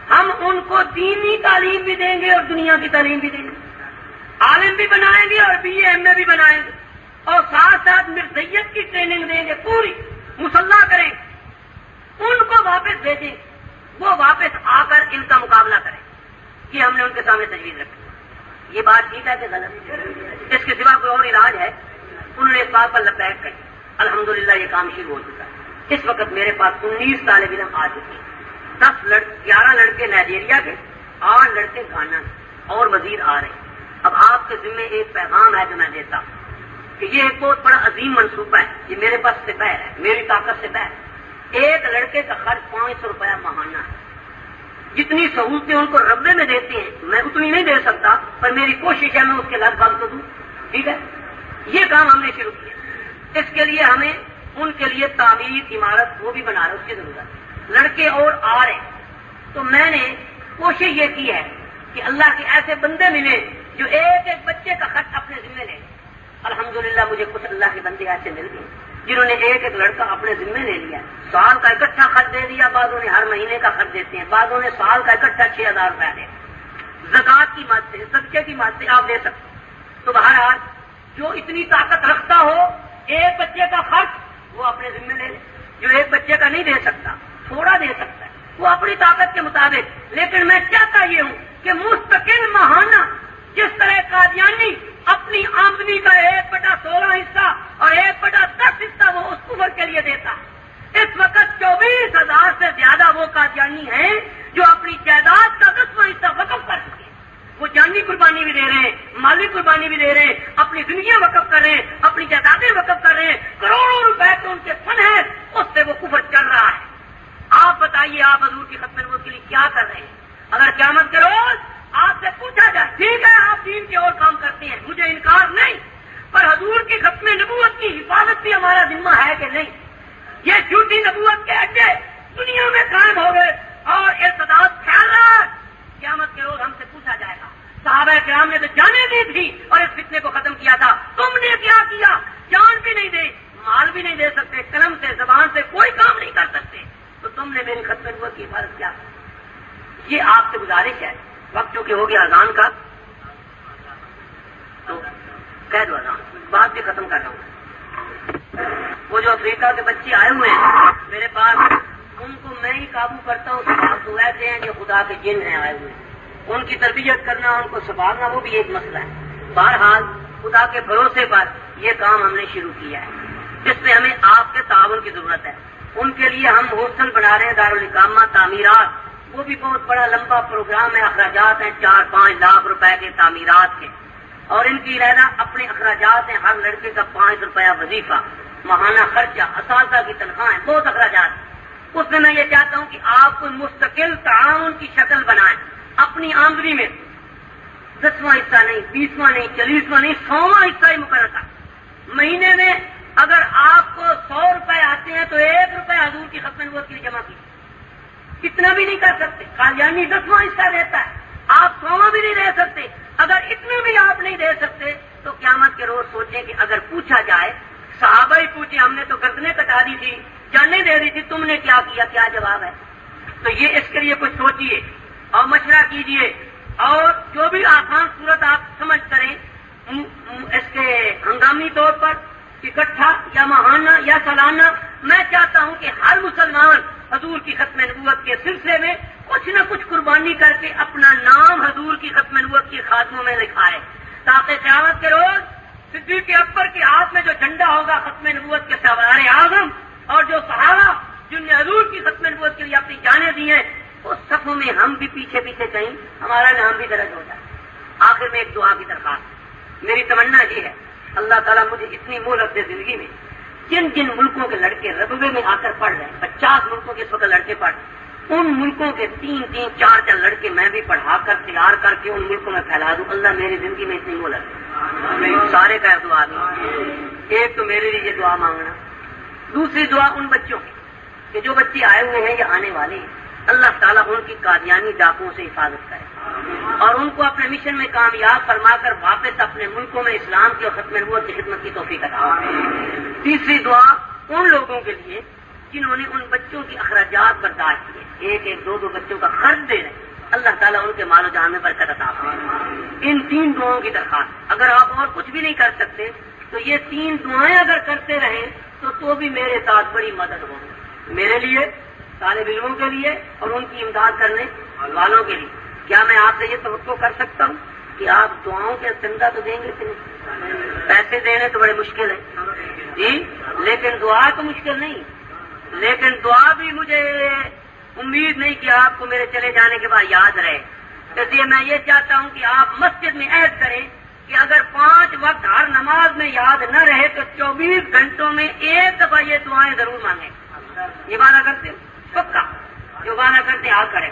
ہم ان کو دینی تعلیم بھی دیں گے اور دنیا کی تعلیم بھی دیں گے، عالم بھی بنائیں گے اور BA MA بھی بنائیں گے، اور ساتھ ساتھ مرزیت کی ٹریننگ دیں گے، پوری مسلح کریں، ان کو واپس بھیجیں، وہ واپس آ کر ان کا مقابلہ کریں۔ یہ ہم نے ان کے سامنے تجویز رکھی۔ یہ بات ٹھیک ہے کہ غلط؟ اس کے سوا کوئی اور علاج ہے؟ انہوں نے اس بات پر لبیک کہی۔ الحمدللہ یہ کام شروع ہو چکا ہے۔ اس وقت میرے پاس 19 طالب علم آ چکے ہیں، 11 لڑکے نائجیریا کے، 8 لڑکے گانا کے، اور مزید آ رہے ہیں۔ اب آپ کے ذمہ ایک پیغام ہے جو میں دیتا ہوں کہ یہ ایک بہت بڑا عظیم منصوبہ ہے، یہ میرے پاس سے بہر ہے، میری طاقت سے بہر ہے۔ ایک لڑکے کا خرچ 500 روپیہ ماہانہ ہے۔ جتنی سہولتیں ان کو ربے میں دیتے ہیں میں اتنی نہیں دے سکتا، پر میری کوشش ہے میں اس کے لگ بھگ تو دوں، ٹھیک ہے؟ یہ کام ہم نے شروع کیا۔ اس کے لیے ہمیں ان کے لیے تعمیر عمارت وہ بھی بنا رہے، اس کی ضرورت ہے۔ لڑکے اور آ رہے ہیں، تو میں نے کوشش یہ کی ہے کہ اللہ کے ایسے بندے ملے جو ایک ایک بچے کا خرچ اپنے ذمہ لیں۔ الحمدللہ مجھے کچھ اللہ کے بندے ایسے مل گئے جنہوں نے ایک ایک لڑکا اپنے ذمہ لے لیا، سال کا اکٹھا خرچ دے دیا، بعضوں نے ہر مہینے کا خرچ دیتے ہیں، بعضوں نے سال کا اکٹھا 6000 روپیہ دے۔ زکوٰۃ کی مد سے، صدقے کی مد سے آپ دے سکتے۔ تو بہرحال جو اتنی طاقت رکھتا ہو ایک بچے کا خرچ وہ اپنے ذمہ لے لے، جو ایک بچے کا نہیں دے سکتا تھوڑا دے سکتا ہے وہ اپنی طاقت کے مطابق۔ لیکن میں چاہتا یہ ہوں کہ مستقل ماہانہ جس طرح قادیانی اپنی آمدنی کا 1/16 حصہ اور 1/10 حصہ وہ اس کفر کے لیے دیتا ہے۔ اس وقت 24,000 سے زیادہ وہ قادیانی ہیں جو اپنی جائیداد کا 10واں حصہ وقف کر چکے ہیں۔ وہ جانی قربانی بھی دے رہے ہیں، مالی قربانی بھی دے رہے ہیں، اپنی زندگیاں وقف کر رہے ہیں، اپنی جائیدادیں وقف کر رہے ہیں، کروڑوں روپے تو ان کے فن ہے، اس سے وہ کفر چل رہا ہے۔ آپ بتائیے آپ حضور کی ختم نبوت کے لیے کیا کر رہے ہیں؟ اگر قیامت کے روز آپ سے پوچھا جائے ٹھیک ہے آپ دین کے اور کام کرتے ہیں، مجھے انکار نہیں، پر حضور کی ختم نبوت کی حفاظت بھی ہمارا ذمہ ہے کہ نہیں؟ یہ جھوٹی نبوت کے اڈے دنیا میں قائم ہو گئے اور ارتداد پھیل رہا ہے۔ قیامت کے روز ہم سے پوچھا جائے گا صحابہ کرام نے تو جانیں دی تھی اور اس فتنے کو ختم کیا تھا، تم نے کیا کیا؟ جان بھی نہیں دے، مال بھی نہیں دے سکتے، قلم سے زبان سے کوئی کام نہیں کر سکتے، تو تم نے میری ختم نبوت کی حفاظت کیا؟ یہ آپ سے گزارش ہے، وقت چونکہ ہو گیا اذان کا تو کہہ دو اذان، بات بھی ختم کر رہا ہوں۔ وہ جو افریقہ کے بچے آئے ہوئے ہیں میرے پاس، ان کو میں ہی قابو کرتا ہوں، تو ایسے ہیں کہ خدا کے جن ہیں آئے ہوئے، ان کی تربیت کرنا، ان کو سنبھالنا وہ بھی ایک مسئلہ ہے۔ بہرحال خدا کے بھروسے پر یہ کام ہم نے شروع کیا ہے، جس میں ہمیں آپ کے تعاون کی ضرورت ہے۔ ان کے لیے ہم ہاسٹل بنا رہے ہیں، دارالاقامہ تعمیرات، وہ بھی بہت بڑا لمبا پروگرام ہے، اخراجات ہیں 4-5 لاکھ روپے کے تعمیرات کے، اور ان کی علیحدہ اپنے اخراجات ہیں، ہر لڑکے کا 5 روپیہ وظیفہ، ماہانہ خرچہ، اساتذہ کی تنخواہیں، بہت اخراجات ہیں۔ اس میں یہ چاہتا ہوں کہ آپ کو مستقل تعاون کی شکل بنائیں، اپنی آمدنی میں 10واں حصہ نہیں، 20واں نہیں، 40واں نہیں، 100واں حصہ ہی مقرر کر۔ مہینے میں اگر آپ کو 100 روپے آتے ہیں تو 1 روپے حضور کی ختم نبوت کے لیے جمع کیجیے، اتنا بھی نہیں کر سکتے، قادیانی 10واں حصہ دیتا ہے، آپ 100واں بھی نہیں دے سکتے۔ اگر اتنا بھی آپ نہیں دے سکتے تو قیامت کے روز سوچیں کہ اگر پوچھا جائے، صحابہ ہی پوچھے ہم نے تو گردنیں کٹا دی تھی، جانیں دے دی تھی، تم نے کیا کیا، کیا جواب ہے؟ تو یہ اس کے لیے کچھ سوچیے اور مشورہ کیجیے، اور جو بھی آسان صورت آپ سمجھ کریں اس کے ہنگامی طور پر اکٹھا یا ماہانہ یا سالانہ، میں چاہتا ہوں کہ ہر مسلمان حضور کی ختم نبوت کے سلسلے میں کچھ نہ کچھ قربانی کر کے اپنا نام حضور کی ختم نبوت کی خاتموں میں لکھائے، تاکہ قیامت کے روز صدیق اکبر کے ہاتھ میں جو جھنڈا ہوگا ختم نبوت کے سوار اعظم، اور جو صحابہ جن نے حضور کی ختم نبوت کے لیے اپنی جانیں دی ہیں، اس صفوں میں ہم بھی پیچھے پیچھے کہیں ہمارا نام بھی درج ہو جائے۔ آخر میں ایک دعا کی درخواست، میری تمنا یہ ہے اللہ تعالیٰ مجھے اتنی مہلت دے زندگی میں، جن جن ملکوں کے لڑکے ربوے میں آ کر پڑھ رہے ہیں، 50 ملکوں کے اس وقت لڑکے پڑھ رہے ہیں، ان ملکوں کے 3-3 4-4 لڑکے میں بھی پڑھا کر تیار کر کے ان ملکوں میں پھیلا دوں۔ اللہ میری زندگی میں اتنی مہلت سارے کا دعا نہیں، ایک تو میرے لیے دعا مانگنا، دوسری دعا ان بچوں کی کہ جو بچے آئے ہوئے ہیں یا آنے والے ہیں، اللہ تعالیٰ ان کی قادیانی ڈاکوں سے حفاظت کرے اور ان کو اپنے مشن میں کامیاب فرما کر واپس اپنے ملکوں میں اسلام کی اور ختم نبوت کی خدمت کی توفیق عطا۔ تیسری دعا ان لوگوں کے لیے جنہوں نے ان بچوں کی اخراجات برداشت کیے، 1-2 بچوں کا خرچ دے رہے، اللہ تعالیٰ ان کے مال و جان میں برکت عطا فرمائے۔ ان 3 دعاؤں کی درخواست، اگر آپ اور کچھ بھی نہیں کر سکتے تو یہ 3 دعائیں اگر کرتے رہیں تو بھی میرے ساتھ بڑی مدد ہوگی، میرے لیے، طالب علموں کے لیے اور ان کی امداد کرنے والوں کے لیے۔ کیا میں آپ سے یہ توقع کر سکتا ہوں کہ آپ دعاؤں کے چندہ تو دیں گے کہ نہیں؟ پیسے دینے تو بڑے مشکل ہے جی، لیکن دعا تو مشکل نہیں، لیکن دعا بھی مجھے امید نہیں کہ آپ کو میرے چلے جانے کے بعد یاد رہے، اس لیے میں یہ چاہتا ہوں کہ آپ مسجد میں عہد کریں کہ اگر 5 وقت ہر نماز میں یاد نہ رہے تو 24 گھنٹوں میں 1 دفعہ یہ دعائیں ضرور مانگیں۔ یہ وعدہ کرتے پکا، جو وعدہ کرتے ہاتھ کھڑے،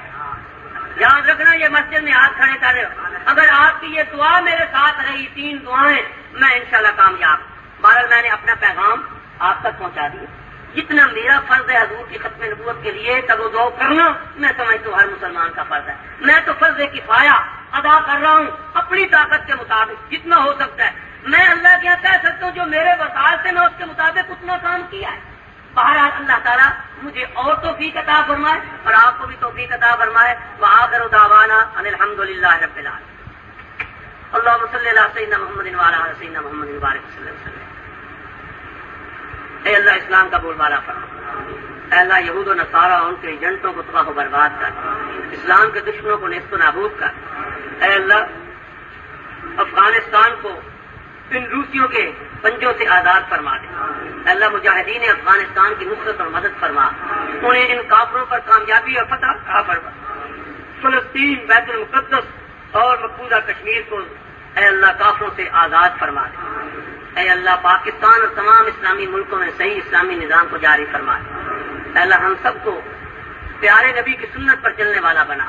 یاد رکھنا یہ مسجد میں ہاتھ کھڑے کر رہے ہو، اگر آپ کی یہ دعا میرے ساتھ رہی 3 دعائیں، میں انشاءاللہ کامیاب۔ بہرحال میں نے اپنا پیغام آپ تک پہنچا دیا، جتنا میرا فرض ہے حضور کی ختم نبوت کے لیے تگودو کرنا، میں سمجھتا ہوں ہر مسلمان کا فرض ہے۔ میں تو فرض کفایہ ادا کر رہا ہوں اپنی طاقت کے مطابق جتنا ہو سکتا ہے۔ میں اللہ کے یہاں کہہ سکتا ہوں جو میرے وسائل سے میں اس کے مطابق اتنا کام کیا ہے۔ بہرحال اللہ تعالیٰ مجھے اور توفیق عطا فرمائے اور آپ کو بھی توفیق عطا فرمائے۔ وآخر دعوانا ان الحمدللہ رب العالمین۔ اللہم صلی علی سیدنا محمد وعلی آل سیدنا محمد وبارک وسلم۔ اے اللہ اسلام کا بول بالا فرما، اے اللہ یہود و نصارہ ان کے ایجنٹوں کو تباہ و برباد کر، اسلام کے دشمنوں کو نیست و نابود کر، اے اللہ افغانستان کو ان روسیوں کے پنجوں سے آزاد فرما دے. اللہ مجاہدین افغانستان کی نصرت اور مدد فرما, انہیں ان کافروں پر کامیابی اور فتح عطا فرما. فلسطین, بیت المقدس اور مقبوضہ کشمیر کو اے اللہ کافروں سے آزاد فرما دے. اے اللہ پاکستان اور تمام اسلامی ملکوں میں صحیح اسلامی نظام کو جاری فرما دے. اے اللہ ہم سب کو پیارے نبی کی سنت پر چلنے والا بنا.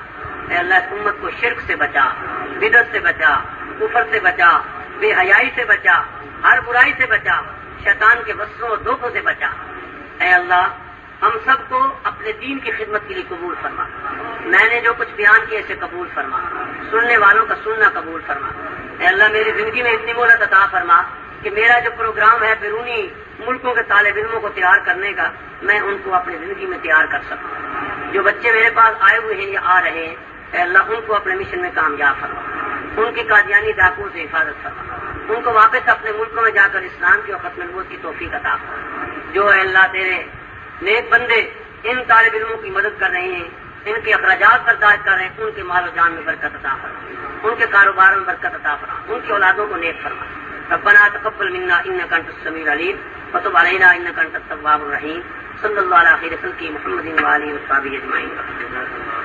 اے اللہ اس امت کو شرک سے بچا, بدعت سے بچا, کفر سے بچا, بے حیائی سے بچا, ہر برائی سے بچا, شیطان کے وسوسوں اور دھوکوں سے بچا. اے اللہ ہم سب کو اپنے دین کی خدمت کے لیے قبول فرما. میں نے جو کچھ بیان کیا اسے قبول فرما, سننے والوں کا سننا قبول فرما. اے اللہ میری زندگی میں اتنی مہلت عطا فرما کہ میرا جو پروگرام ہے بیرونی ملکوں کے طالب علموں کو تیار کرنے کا, میں ان کو اپنی زندگی میں تیار کر سکوں. جو بچے میرے پاس آئے ہوئے ہیں یا آ رہے ہیں, اے اللہ ان کو اپنے مشن میں کامیاب فرما. ان کی قادیانی ڈاکوؤں سے حفاظت فرما. ان کو واپس اپنے ملکوں میں جا کر اسلام کی اور ختم نبوت کی توفیق عطا فرما. جو اے اللہ تیرے نیک بندے ان طالب علموں کی مدد کر رہے ہیں, ان کے اخراجات برداشت کر رہے ہیں, ان کے مال و جان میں برکت عطا فرما. ان کے کاروبار میں برکت عطا فرما. ان کی اولادوں کو نیک فرما. ربنا تقبل منا انك انت السميع العليم وتب علينا انك انت التواب الرحيم. صلی اللہ علیہ وسلم محمد وآلہ وصحبہ اجمعین.